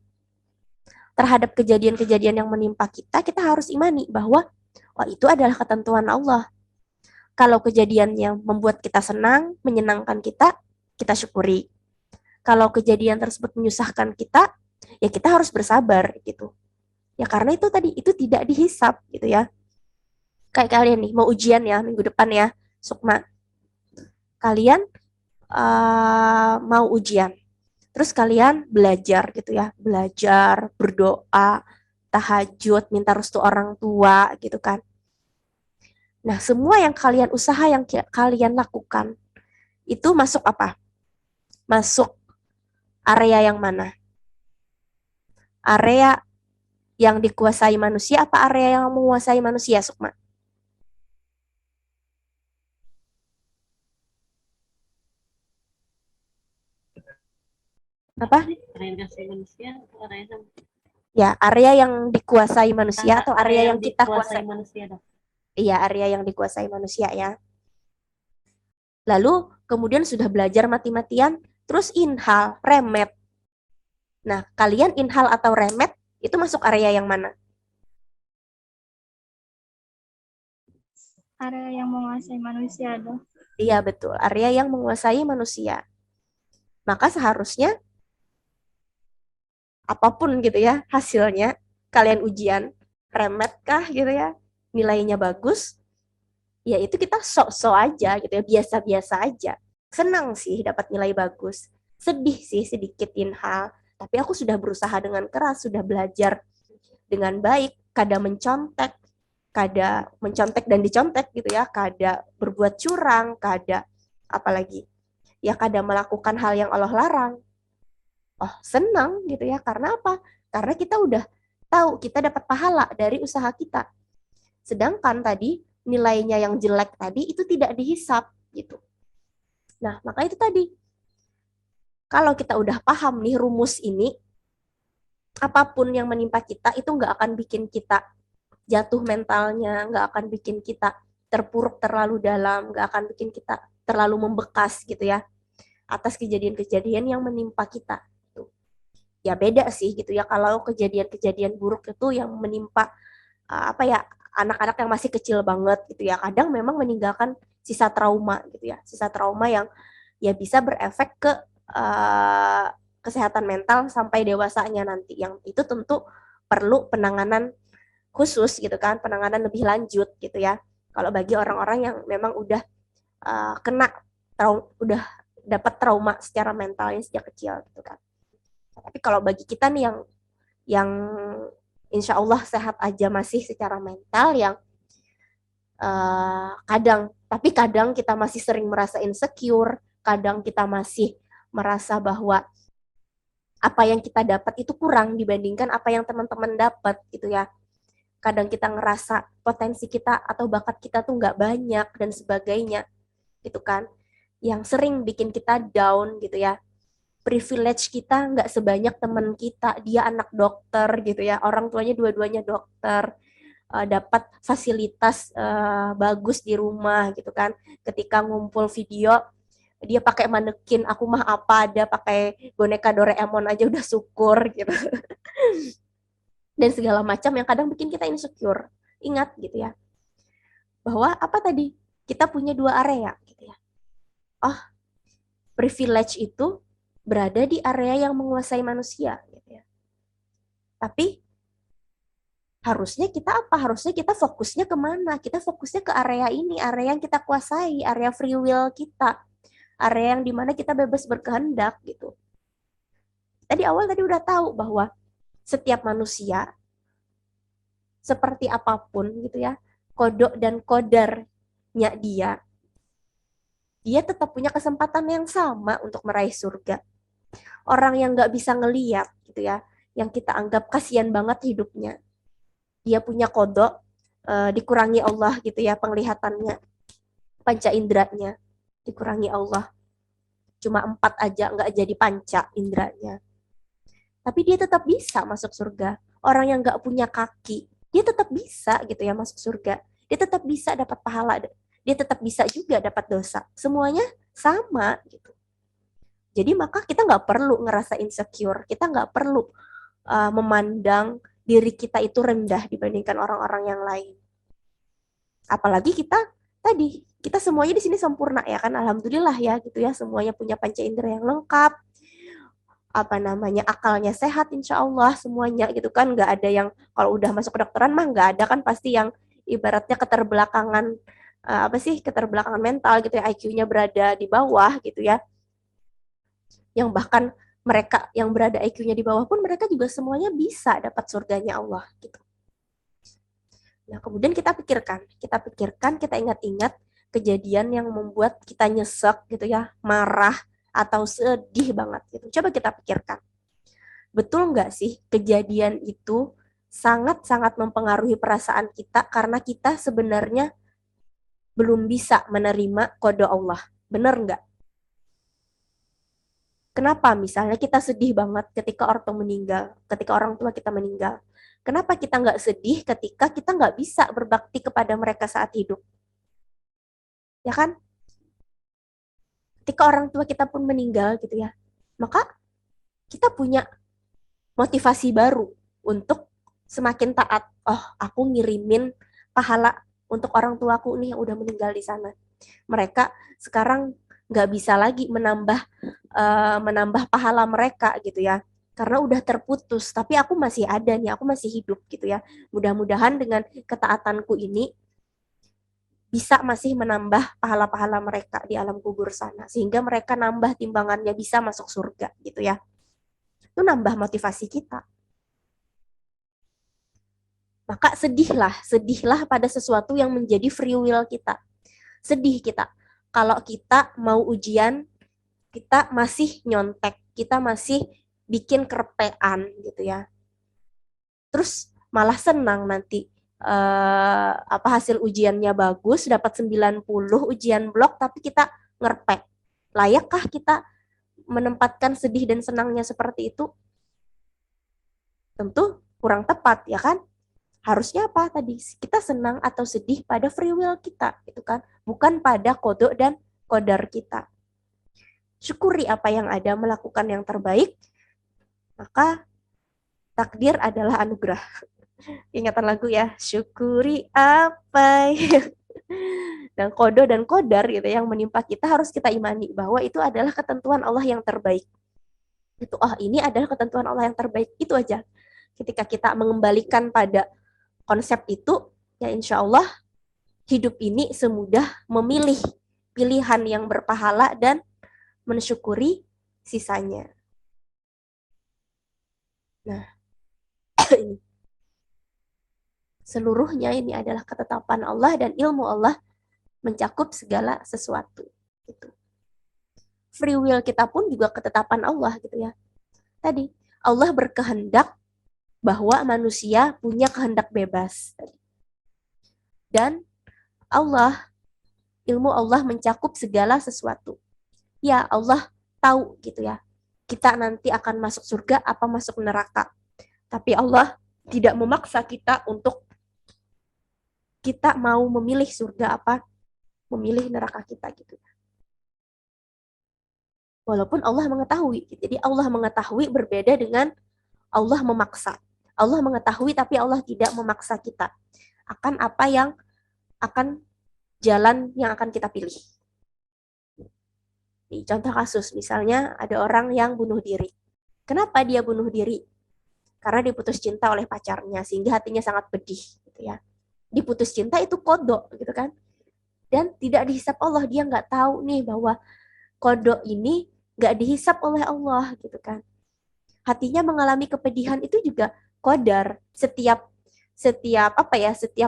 terhadap kejadian-kejadian yang menimpa kita. Kita harus imani bahwa itu adalah ketentuan Allah. Kalau kejadiannya membuat kita senang, menyenangkan kita syukuri. Kalau kejadian tersebut menyusahkan kita, ya kita harus bersabar gitu. Ya karena itu tadi, itu tidak dihisap gitu ya. Kayak kalian nih, mau ujian ya minggu depan ya, Sukma. Kalian mau ujian. Terus kalian belajar gitu ya, belajar, berdoa, tahajud, minta restu orang tua gitu kan. Nah, semua yang kalian lakukan itu masuk apa? Masuk area yang mana? Area yang dikuasai manusia apa area yang menguasai manusia, Sukma? Apa? Area yang dikuasai manusia atau area yang Ya, area yang dikuasai manusia atau area yang kita kuasai manusia, Dok? Iya, area yang dikuasai manusia ya. Lalu kemudian sudah belajar mati-matian, terus inhal, remet. Nah, kalian inhal atau remet itu masuk area yang mana? Area yang menguasai manusia, Dok. Iya, betul. Area yang menguasai manusia. Maka seharusnya apapun gitu ya hasilnya, kalian ujian, remet kah gitu ya, nilainya bagus, ya itu kita sok-sok aja gitu ya, biasa-biasa aja. Senang sih dapat nilai bagus, sedih sih sedikit inhal, tapi aku sudah berusaha dengan keras, sudah belajar dengan baik, kadang mencontek dan dicontek gitu ya, kadang berbuat curang, kadang apalagi ya kadang melakukan hal yang Allah larang. Oh, senang gitu ya, karena apa? Karena kita udah tahu kita dapat pahala dari usaha kita. Sedangkan tadi nilainya yang jelek tadi itu tidak dihisap gitu. Nah, maka itu tadi. Kalau kita udah paham nih rumus ini, apapun yang menimpa kita itu nggak akan bikin kita jatuh mentalnya, nggak akan bikin kita terpuruk terlalu dalam, nggak akan bikin kita terlalu membekas gitu ya atas kejadian-kejadian yang menimpa kita. Ya beda sih gitu ya kalau kejadian-kejadian buruk itu yang menimpa anak-anak yang masih kecil banget gitu ya, kadang memang meninggalkan sisa trauma gitu ya, sisa trauma yang ya bisa berefek ke kesehatan mental sampai dewasanya nanti, yang itu tentu perlu penanganan khusus gitu kan, penanganan lebih lanjut gitu ya. Kalau bagi orang-orang yang memang udah udah dapat trauma secara mentalnya sejak kecil gitu kan. Tapi kalau bagi kita nih yang insya Allah sehat aja masih secara mental, yang kadang kita masih sering merasa insecure, kadang kita masih merasa bahwa apa yang kita dapat itu kurang dibandingkan apa yang teman-teman dapat gitu ya. Kadang kita ngerasa potensi kita atau bakat kita tuh nggak banyak dan sebagainya gitu kan, yang sering bikin kita down gitu ya. Privilege kita nggak sebanyak teman kita, dia anak dokter gitu ya, orang tuanya dua-duanya dokter, dapat fasilitas bagus di rumah gitu kan. Ketika ngumpul video, dia pakai manekin, aku mah apa ada pakai boneka Doraemon aja udah syukur gitu. dan segala macam yang kadang bikin kita insecure. Ingat gitu ya, bahwa apa tadi? Kita punya dua area gitu ya. Oh, privilege itu berada di area yang menguasai manusia gitu ya. Tapi harusnya kita apa? Harusnya kita fokusnya kemana? Kita fokusnya ke area ini, area yang kita kuasai, area free will kita, area yang dimana kita bebas berkehendak gitu. Tadi awal tadi udah tahu bahwa setiap manusia seperti apapun gitu ya, kodok dan kodarnya dia tetap punya kesempatan yang sama untuk meraih surga. Orang yang nggak bisa ngeliat gitu ya, yang kita anggap kasihan banget hidupnya, dia punya kodok, dikurangi Allah gitu ya penglihatannya, panca inderanya dikurangi Allah, cuma 4 aja, nggak jadi panca inderanya, tapi dia tetap bisa masuk surga. Orang yang nggak punya kaki, dia tetap bisa gitu ya masuk surga, dia tetap bisa dapat pahala, dia tetap bisa juga dapat dosa, semuanya sama gitu. Jadi maka kita nggak perlu ngerasa insecure, kita nggak perlu memandang diri kita itu rendah dibandingkan orang-orang yang lain. Apalagi kita semuanya di sini sempurna ya kan, alhamdulillah ya gitu ya, semuanya punya panca indera yang lengkap, akalnya sehat insya Allah semuanya gitu kan, nggak ada yang kalau udah masuk kedokteran mah nggak ada kan pasti yang ibaratnya keterbelakangan mental gitu ya, IQ-nya berada di bawah gitu ya, yang bahkan mereka yang berada IQ-nya di bawah pun mereka juga semuanya bisa dapat surganya Allah gitu. Nah, kemudian kita pikirkan, kita ingat-ingat kejadian yang membuat kita nyesek gitu ya, marah atau sedih banget gitu. Coba kita pikirkan. Betul nggak sih kejadian itu sangat-sangat mempengaruhi perasaan kita karena kita sebenarnya belum bisa menerima kode Allah. Benar nggak? Kenapa misalnya kita sedih banget ketika orang tua kita meninggal? Kenapa kita nggak sedih ketika kita nggak bisa berbakti kepada mereka saat hidup? Ya kan? Ketika orang tua kita pun meninggal gitu ya, maka kita punya motivasi baru untuk semakin taat. Oh, aku ngirimin pahala untuk orang tuaku nih yang udah meninggal di sana. Mereka sekarang nggak bisa lagi menambah pahala mereka gitu ya, karena udah terputus. Tapi aku masih ada nih, aku masih hidup gitu ya. Mudah-mudahan dengan ketaatanku ini bisa masih menambah pahala-pahala mereka di alam kubur sana, sehingga mereka nambah timbangannya bisa masuk surga gitu ya. Itu nambah motivasi kita. Maka sedihlah pada sesuatu yang menjadi free will kita. Sedih kita kalau kita mau ujian, kita masih nyontek, kita masih bikin kerepean gitu ya. Terus malah senang nanti hasil ujiannya bagus, dapat 90 ujian blok, tapi kita ngerpek. Layakkah kita menempatkan sedih dan senangnya seperti itu? Tentu kurang tepat ya kan? Harusnya apa tadi? Kita senang atau sedih pada free will kita, gitu kan? Bukan pada kodok dan kodar kita. Syukuri apa yang ada, melakukan yang terbaik, maka takdir adalah anugerah. Ingatan lagu ya, syukuri apa dan kodo dan kodar gitu yang menimpa kita, harus kita imani bahwa itu adalah ketentuan Allah yang terbaik. Itu ini adalah ketentuan Allah yang terbaik, itu aja. Ketika kita mengembalikan pada konsep itu, ya insya Allah hidup ini semudah memilih pilihan yang berpahala dan mensyukuri sisanya. Nah, ini seluruhnya ini adalah ketetapan Allah dan ilmu Allah mencakup segala sesuatu. Gitu. Free will kita pun juga ketetapan Allah gitu ya. Tadi Allah berkehendak bahwa manusia punya kehendak bebas. Dan ilmu Allah mencakup segala sesuatu. Ya Allah tahu gitu ya, kita nanti akan masuk surga apa masuk neraka. Tapi Allah tidak memaksa kita untuk kita mau memilih surga apa memilih neraka kita gitu. Walaupun Allah mengetahui. Jadi Allah mengetahui berbeda dengan Allah memaksa. Allah mengetahui tapi Allah tidak memaksa kita akan apa yang akan jalan yang akan kita pilih. Contoh kasus, misalnya ada orang yang bunuh diri. Kenapa dia bunuh diri? Karena diputus cinta oleh pacarnya, sehingga hatinya sangat pedih. Gitu ya. Diputus cinta itu kodok, gitu kan. Dan tidak dihisap Allah, dia nggak tahu nih bahwa kodok ini nggak dihisap oleh Allah, gitu kan. Hatinya mengalami kepedihan itu juga qadar. Setiap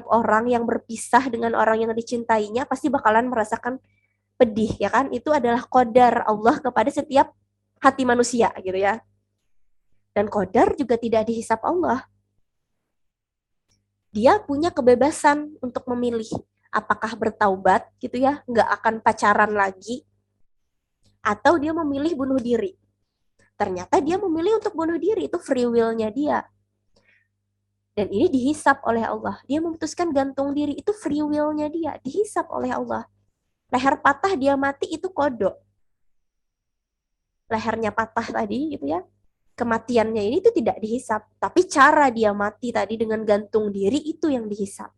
orang yang berpisah dengan orang yang dicintainya pasti bakalan merasakan pedih, ya kan? Itu adalah qadar Allah kepada setiap hati manusia, gitu ya. Dan qadar juga tidak dihisap Allah. Dia punya kebebasan untuk memilih apakah bertaubat, gitu ya, nggak akan pacaran lagi, atau dia memilih bunuh diri. Ternyata dia memilih untuk bunuh diri, itu free will-nya dia. Dan ini dihisap oleh Allah. Dia memutuskan gantung diri, itu free will-nya dia, dihisap oleh Allah. Leher patah dia mati, itu kodok. Lehernya patah tadi, gitu ya. Kematiannya ini itu tidak dihisap. Tapi cara dia mati tadi dengan gantung diri, itu yang dihisap.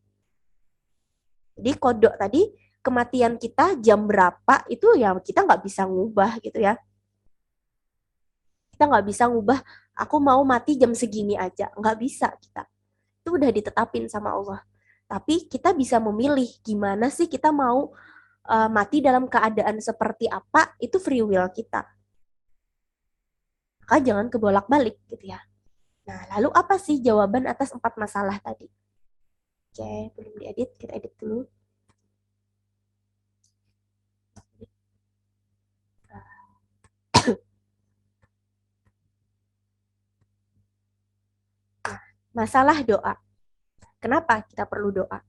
Jadi kodok tadi, kematian kita jam berapa, itu ya kita nggak bisa ngubah, gitu ya. Kita nggak bisa ngubah, aku mau mati jam segini aja. Nggak bisa kita. Itu udah ditetapin sama Allah. Tapi kita bisa memilih gimana sih kita mau mati dalam keadaan seperti apa, itu free will kita. Maka jangan kebolak-balik gitu ya. Nah, lalu apa sih jawaban atas 4 masalah tadi? Oke, belum diedit, kita edit dulu. Masalah doa. Kenapa kita perlu doa?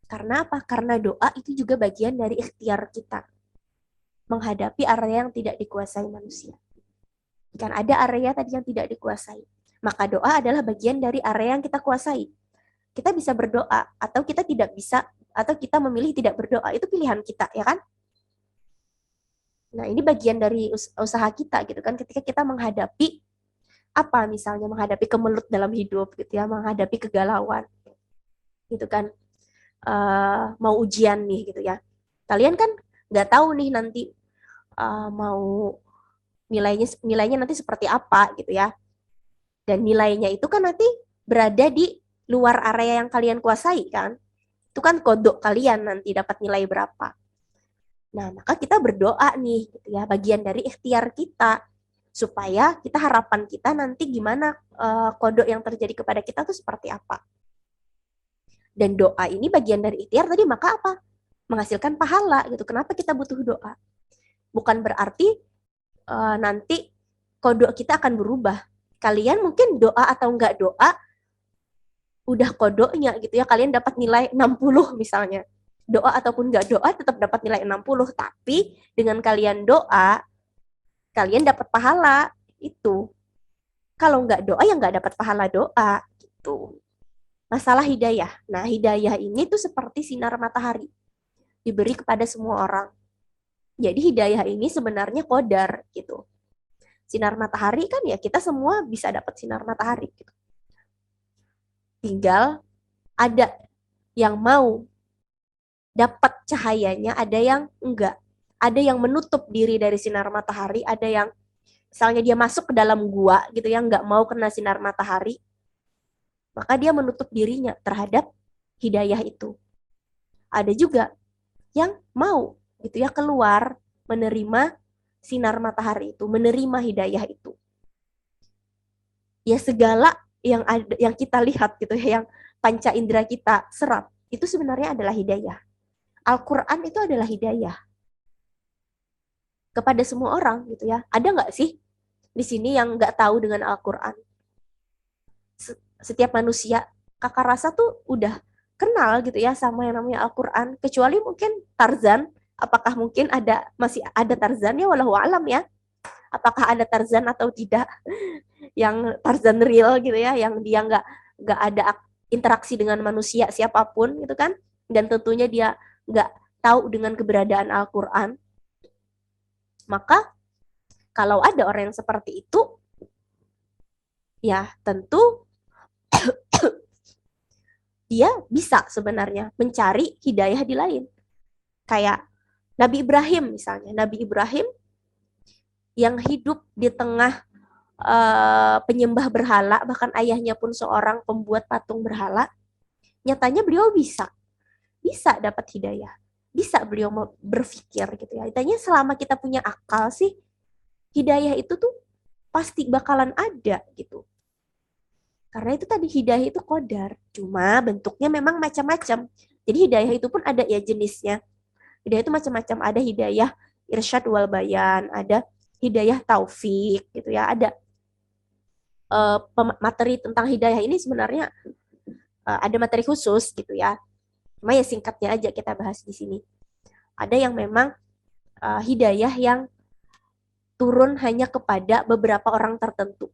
Karena apa? Karena doa itu juga bagian dari ikhtiar kita menghadapi area yang tidak dikuasai manusia. Kan ada area tadi yang tidak dikuasai. Maka doa adalah bagian dari area yang kita kuasai. Kita bisa berdoa atau kita tidak bisa, atau kita memilih tidak berdoa. Itu pilihan kita, ya kan? Nah, ini bagian dari usaha kita gitu kan, ketika kita menghadapi apa, misalnya menghadapi kemelut dalam hidup gitu ya, menghadapi kegalauan gitu kan, mau ujian nih gitu ya, kalian kan nggak tahu nih nanti mau nilainya nanti seperti apa gitu ya, dan nilainya itu kan nanti berada di luar area yang kalian kuasai kan, itu kan kodok kalian nanti dapat nilai berapa. Nah, maka kita berdoa nih gitu ya, bagian dari ikhtiar kita, supaya kita, harapan kita nanti gimana kodok yang terjadi kepada kita tuh seperti apa. Dan doa ini bagian dari ikhtiar tadi, maka apa? Menghasilkan pahala gitu. Kenapa kita butuh doa? Bukan berarti nanti kodok kita akan berubah. Kalian mungkin doa atau enggak doa, udah kodoknya gitu ya, kalian dapat nilai 60 misalnya. Doa ataupun enggak doa tetap dapat nilai 60, tapi dengan kalian doa, kalian dapat pahala itu. Kalau nggak doa ya nggak dapat pahala doa gitu. Masalah hidayah. Nah, hidayah ini tuh seperti sinar matahari, diberi kepada semua orang. Jadi hidayah ini sebenarnya qadar gitu. Sinar matahari kan ya kita semua bisa dapat sinar matahari gitu. Tinggal ada yang mau dapat cahayanya, ada yang enggak. Ada yang menutup diri dari sinar matahari, ada yang misalnya dia masuk ke dalam gua gitu ya, nggak mau kena sinar matahari, maka dia menutup dirinya terhadap hidayah itu. Ada juga yang mau gitu ya keluar, menerima sinar matahari itu, menerima hidayah itu. Ya segala yang kita lihat gitu ya, yang panca indera kita serap, itu sebenarnya adalah hidayah. Al-Quran itu adalah hidayah kepada semua orang gitu ya. Ada nggak sih di sini yang nggak tahu dengan Al-Quran? Setiap manusia, kakak rasa tuh udah kenal gitu ya sama yang namanya Al-Quran. Kecuali mungkin Tarzan, apakah mungkin masih ada Tarzan ya, walau alam ya. Apakah ada Tarzan atau tidak? Yang Tarzan real gitu ya, yang dia nggak ada interaksi dengan manusia siapapun gitu kan. Dan tentunya dia nggak tahu dengan keberadaan Al-Quran. Maka kalau ada orang yang seperti itu, ya tentu dia bisa sebenarnya mencari hidayah di lain. Kayak Nabi Ibrahim misalnya. Nabi Ibrahim yang hidup di tengah penyembah berhala, bahkan ayahnya pun seorang pembuat patung berhala, nyatanya beliau bisa dapat hidayah. Bisa beliau berpikir gitu ya. Intinya selama kita punya akal sih, hidayah itu tuh pasti bakalan ada gitu. Karena itu tadi hidayah itu qadar, cuma bentuknya memang macam-macam. Jadi hidayah itu pun ada ya jenisnya. Hidayah itu macam-macam, ada hidayah irsyad wal bayan, ada hidayah taufik gitu ya. Ada materi tentang hidayah ini sebenarnya ada materi khusus gitu ya. Cuma ya singkatnya aja kita bahas di sini. Ada yang memang hidayah yang turun hanya kepada beberapa orang tertentu.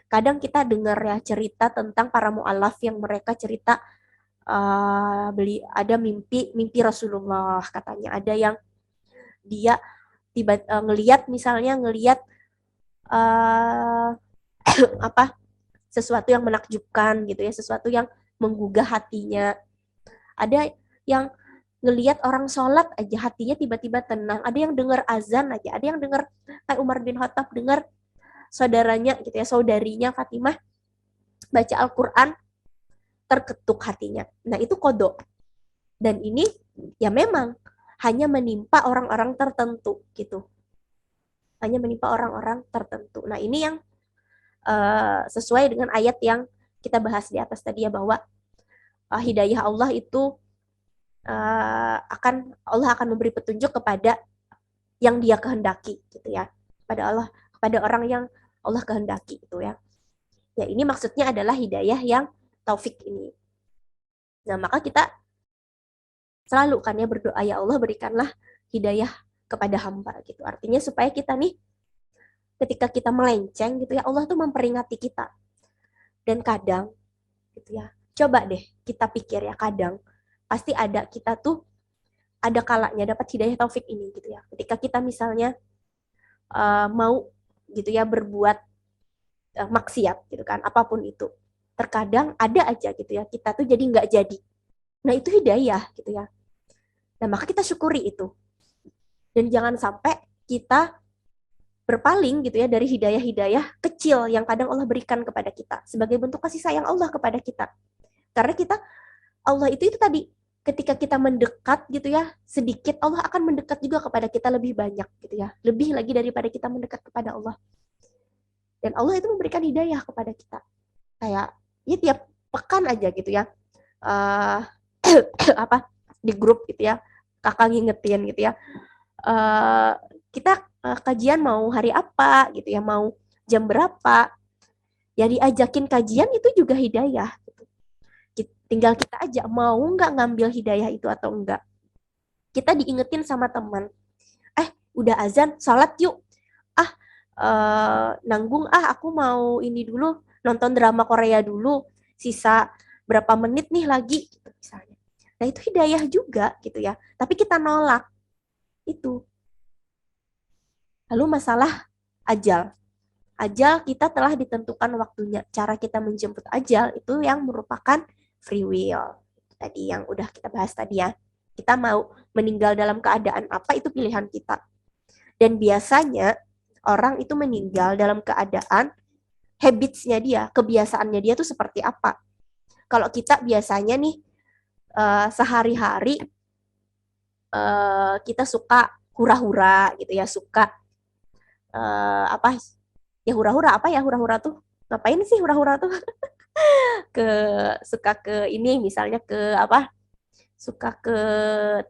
Kadang kita dengar ya cerita tentang para mu'alaf yang mereka cerita ada mimpi Rasulullah katanya. Ada yang dia tiba ngelihat apa sesuatu yang menakjubkan gitu ya, sesuatu yang menggugah hatinya. Ada yang ngelihat orang sholat aja hatinya tiba-tiba tenang. Ada yang dengar azan aja, ada yang dengar kayak Umar bin Khattab dengar saudaranya gitu ya, saudarinya Fatimah baca Al-Quran terketuk hatinya. Nah itu kodok. Dan ini ya memang hanya menimpa orang-orang tertentu gitu. Hanya menimpa orang-orang tertentu. Nah ini yang sesuai dengan ayat yang kita bahas di atas tadi ya, bahwa hidayah Allah itu Allah akan memberi petunjuk kepada yang Dia kehendaki gitu ya. Kepada orang yang Allah kehendaki gitu ya. Ya ini maksudnya adalah hidayah yang taufik ini. Nah, maka kita selalu kan ya berdoa, ya Allah berikanlah hidayah kepada hamba gitu. Artinya supaya kita nih ketika kita melenceng gitu ya, Allah tuh memperingati kita. Dan kadang gitu ya, coba deh kita pikir ya, kadang pasti ada kita tuh ada kalanya dapat hidayah taufik ini gitu ya. Ketika kita misalnya mau gitu ya berbuat maksiat gitu kan, apapun itu. Terkadang ada aja gitu ya, kita tuh jadi nggak jadi. Nah itu hidayah gitu ya. Nah maka kita syukuri itu. Dan jangan sampai kita berpaling gitu ya dari hidayah-hidayah kecil yang kadang Allah berikan kepada kita sebagai bentuk kasih sayang Allah kepada kita. Karena Allah itu tadi ketika kita mendekat gitu ya sedikit, Allah akan mendekat juga kepada kita lebih banyak gitu ya, lebih lagi daripada kita mendekat kepada Allah. Dan Allah itu memberikan hidayah kepada kita kayak ya tiap pekan aja gitu ya, apa di grup gitu ya, kakak ngingetin gitu ya, kita kajian mau hari apa gitu ya, mau jam berapa, ya diajakin kajian itu juga hidayah gitu. Tinggal kita aja mau nggak ngambil hidayah itu atau enggak. Kita diingetin sama teman, udah azan sholat yuk, nanggung aku mau ini dulu, nonton drama Korea dulu, sisa berapa menit nih lagi gitu misalnya. Nah itu hidayah juga gitu ya, tapi kita nolak itu. Lalu masalah ajal. Ajal kita telah ditentukan waktunya. Cara kita menjemput ajal itu yang merupakan free will. Tadi yang udah kita bahas tadi ya. Kita mau meninggal dalam keadaan apa itu pilihan kita. Dan biasanya orang itu meninggal dalam keadaan habits-nya dia, kebiasaannya dia tuh seperti apa. Kalau kita biasanya nih sehari-hari kita suka hura-hura gitu ya, suka apa ya hura-hura tuh ngapain sih hura-hura tuh suka ke ini misalnya ke apa, suka ke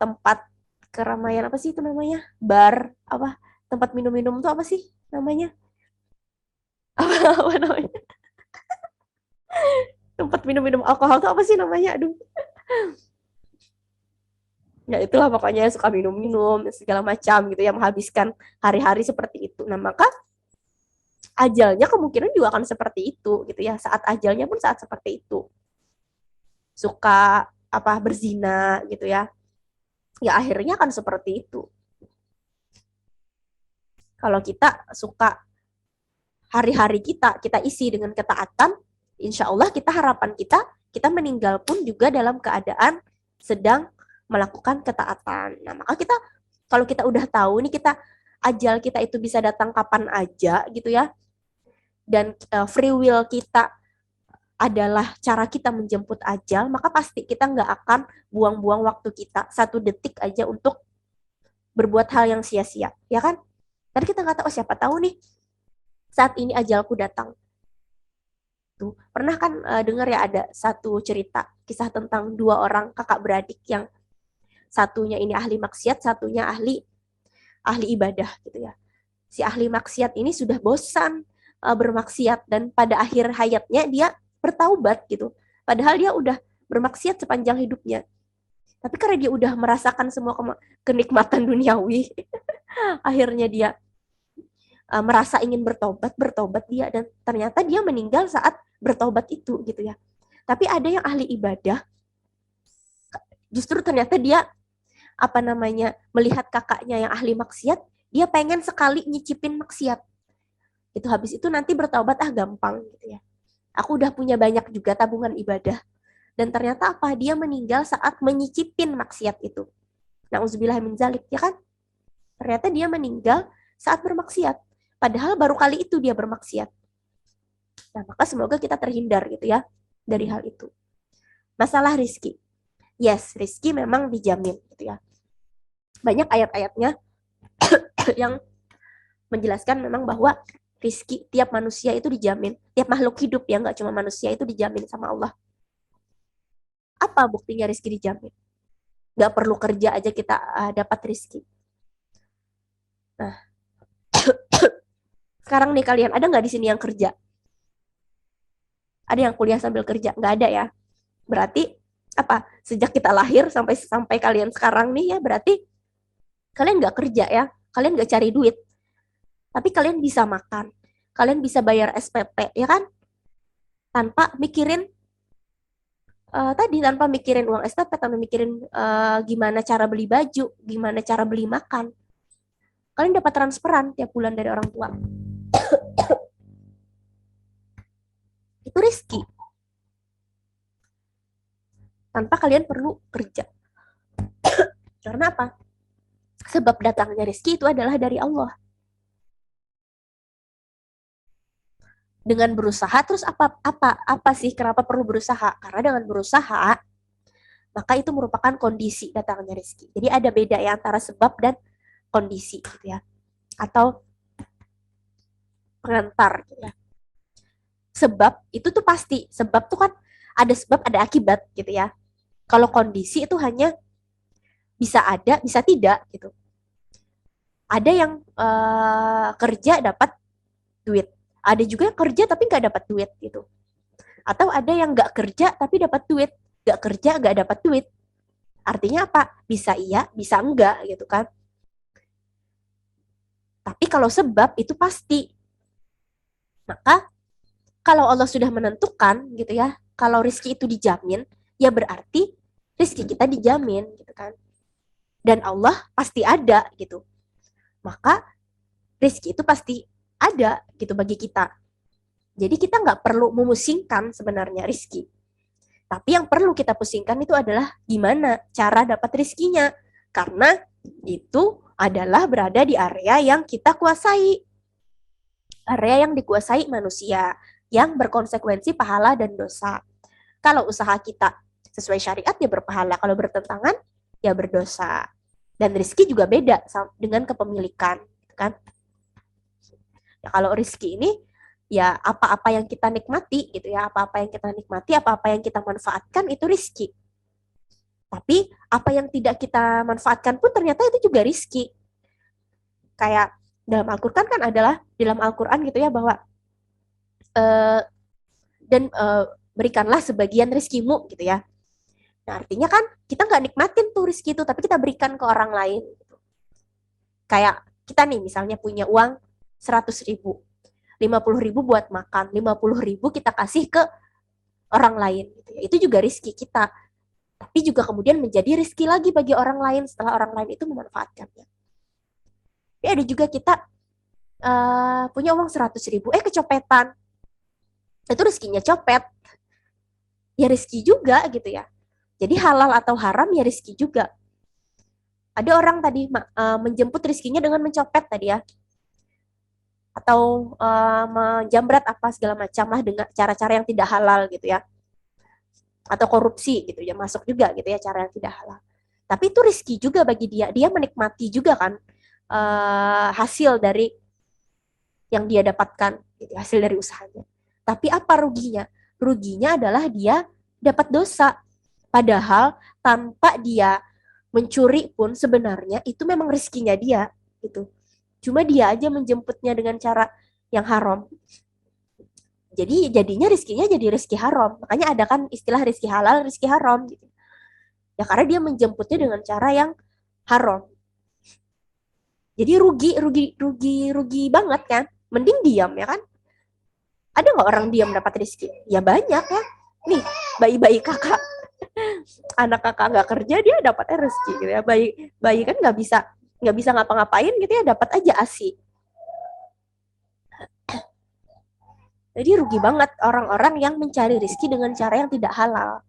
tempat keramaian, apa sih itu namanya, bar, apa tempat minum-minum tuh apa sih namanya, apa namanya, tempat minum-minum alkohol tuh apa sih namanya, aduh ya itulah pokoknya suka minum-minum segala macam gitu ya, menghabiskan hari-hari seperti itu. Nah maka ajalnya kemungkinan juga akan seperti itu gitu ya, saat ajalnya pun saat seperti itu, suka apa berzina gitu ya, ya akhirnya akan seperti itu. Kalau kita suka hari-hari kita isi dengan ketaatan, insya Allah harapan kita meninggal pun juga dalam keadaan sedang melakukan ketaatan. Nah, maka kalau kita udah tahu nih ajal kita itu bisa datang kapan aja gitu ya, dan free will kita adalah cara kita menjemput ajal, maka pasti kita nggak akan buang-buang waktu kita 1 detik aja untuk berbuat hal yang sia-sia, ya kan? Tadi kita nggak tahu, siapa tahu nih saat ini ajalku datang. Tuh, pernah kan dengar ya ada satu cerita kisah tentang 2 orang kakak beradik yang satunya ini ahli maksiat, satunya ahli ibadah gitu ya. Si ahli maksiat ini sudah bosan bermaksiat dan pada akhir hayatnya dia bertaubat gitu. Padahal dia udah bermaksiat sepanjang hidupnya. Tapi karena dia udah merasakan semua kenikmatan duniawi, akhirnya dia merasa ingin bertobat dia, dan ternyata dia meninggal saat bertobat itu gitu ya. Tapi ada yang ahli ibadah, justru ternyata dia melihat kakaknya yang ahli maksiat, dia pengen sekali nyicipin maksiat. Itu habis itu nanti bertobat gampang gitu ya. Aku udah punya banyak juga tabungan ibadah. Dan ternyata dia meninggal saat menyicipin maksiat itu. Nauzubillah min zalik, ya kan? Ternyata dia meninggal saat bermaksiat. Padahal baru kali itu dia bermaksiat. Nah, maka semoga kita terhindar gitu ya dari hal itu. Masalah rizki. Yes, rizki memang dijamin gitu ya. Banyak ayat-ayatnya yang menjelaskan memang bahwa rizki tiap manusia itu dijamin. Tiap makhluk hidup ya, nggak cuma manusia, itu dijamin sama Allah. Apa buktinya rizki dijamin? Nggak perlu kerja aja kita dapat rizki. Nah, sekarang nih kalian, ada nggak di sini yang kerja? Ada yang kuliah sambil kerja? Nggak ada ya? Berarti sejak kita lahir sampai kalian sekarang nih ya, berarti kalian nggak kerja ya, kalian nggak cari duit, tapi kalian bisa makan, kalian bisa bayar SPP ya kan, tanpa mikirin tanpa mikirin uang SPP, tanpa mikirin gimana cara beli baju, gimana cara beli makan. Kalian dapat transferan tiap bulan dari orang tua. Itu rezeki. Tanpa kalian perlu kerja. Karena apa? Sebab datangnya rezeki itu adalah dari Allah. Dengan berusaha, terus apa sih kenapa perlu berusaha? Karena dengan berusaha, maka itu merupakan kondisi datangnya rezeki. Jadi ada beda ya antara sebab dan kondisi gitu ya. Atau pengantar gitu ya. Sebab itu tuh pasti, sebab tuh kan ada sebab ada akibat gitu ya. Kalau kondisi itu hanya bisa ada, bisa tidak gitu. Ada yang kerja dapat duit, ada juga yang kerja tapi nggak dapat duit gitu. Atau ada yang nggak kerja tapi dapat duit, nggak kerja nggak dapat duit. Artinya apa? Bisa iya, bisa enggak gitu kan. Tapi kalau sebab itu pasti. Maka kalau Allah sudah menentukan gitu ya, kalau rezeki itu dijamin, ya berarti rezeki kita dijamin gitu kan. Dan Allah pasti ada gitu. Maka rezeki itu pasti ada gitu bagi kita. Jadi kita nggak perlu memusingkan sebenarnya rezeki. Tapi yang perlu kita pusingkan itu adalah gimana cara dapat rezekinya. Karena itu adalah berada di area yang kita kuasai. Area yang dikuasai manusia, yang berkonsekuensi pahala dan dosa. Kalau usaha kita sesuai syariat ya berpahala, kalau bertentangan ya berdosa. Dan rezeki juga beda dengan kepemilikan, kan? Ya, kalau rezeki ini ya apa-apa yang kita nikmati gitu ya, apa-apa yang kita nikmati, apa-apa yang kita manfaatkan itu rezeki. Tapi apa yang tidak kita manfaatkan pun ternyata itu juga rezeki. Kayak dalam Al-Qur'an kan adalah dalam Al-Qur'an gitu ya bahwa berikanlah sebagian rezekimu gitu ya. Nah, artinya kan kita nggak nikmatin tuh rezeki itu, tapi kita berikan ke orang lain. Gitu. Kayak kita nih misalnya punya uang 100.000, 50.000 buat makan, 50.000 kita kasih ke orang lain. Gitu ya. Itu juga rezeki kita. Tapi juga kemudian menjadi rezeki lagi bagi orang lain setelah orang lain itu memanfaatkannya. Tapi ada juga kita punya uang 100.000, kecopetan. Itu rezekinya copet. Ya rezeki juga gitu ya. Jadi halal atau haram ya rezeki juga. Ada orang tadi menjemput rezekinya dengan mencopet tadi ya. Atau menjamret apa segala macam lah dengan cara-cara yang tidak halal gitu ya. Atau korupsi gitu ya, masuk juga gitu ya cara yang tidak halal. Tapi itu rezeki juga bagi dia. Dia menikmati juga kan hasil dari yang dia dapatkan, gitu, hasil dari usahanya. Tapi apa ruginya? Ruginya adalah dia dapat dosa. Padahal tanpa dia mencuri pun sebenarnya itu memang rezekinya dia, gitu. Cuma dia aja menjemputnya dengan cara yang haram. Jadi jadinya rezekinya jadi rezeki haram. Makanya ada kan istilah rezeki halal, rezeki haram, gitu. Ya karena dia menjemputnya dengan cara yang haram. Jadi rugi banget kan. Mending diam ya kan. Ada nggak orang diam dapat rezeki? Ya banyak ya. Nih bayi-bayi kakak, anak kakak nggak kerja dia dapatnya rezeki gitu ya. Bayi kan nggak bisa ngapa-ngapain gitu ya, dapat aja ASI. Jadi rugi banget orang-orang yang mencari rezeki dengan cara yang tidak halal.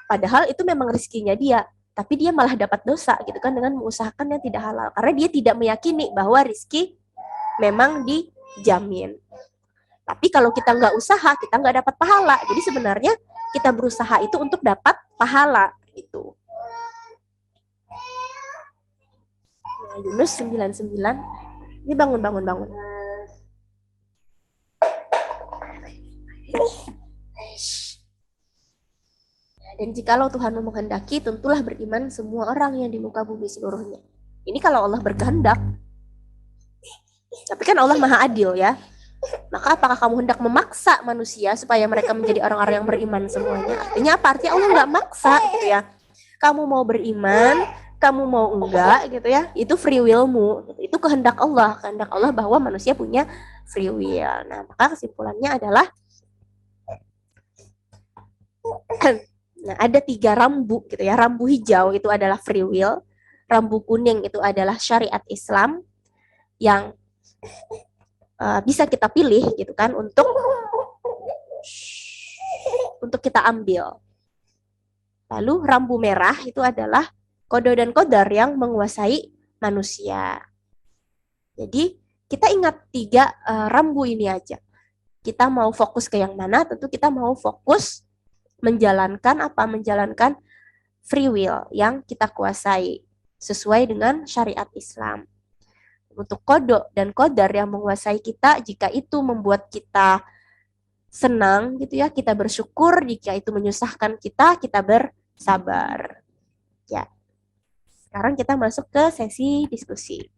Padahal itu memang rezekinya dia, tapi dia malah dapat dosa gitu kan dengan mengusahakan yang tidak halal. Karena dia tidak meyakini bahwa rezeki memang dijamin. Tapi kalau kita nggak usaha, kita nggak dapat pahala. Jadi sebenarnya kita berusaha itu untuk dapat pahala gitu. Nah, Yunus 99. Ini bangun. Dan jikalau Tuhan menghendaki, tentulah beriman semua orang yang di muka bumi seluruhnya. Ini kalau Allah berkehendak. Tapi kan Allah Maha Adil ya. Maka apakah kamu hendak memaksa manusia supaya mereka menjadi orang-orang yang beriman semuanya? Artinya apa? Artinya Allah nggak maksa gitu ya. Kamu mau beriman, kamu mau enggak gitu ya. Itu free willmu. Itu kehendak Allah. Kehendak Allah bahwa manusia punya free will. Nah, maka kesimpulannya adalah nah, ada 3 rambu gitu ya. Rambu hijau itu adalah free will. Rambu kuning itu adalah syariat Islam yang bisa kita pilih gitu kan untuk kita ambil. Lalu rambu merah itu adalah qada dan qadar yang menguasai manusia. Jadi kita ingat 3 rambu ini aja. Kita mau fokus ke yang mana? Tentu kita mau fokus menjalankan free will yang kita kuasai sesuai dengan syariat Islam. Untuk qada dan qadar yang menguasai kita, jika itu membuat kita senang gitu ya, kita bersyukur. Jika itu menyusahkan kita bersabar. Ya. Sekarang kita masuk ke sesi diskusi.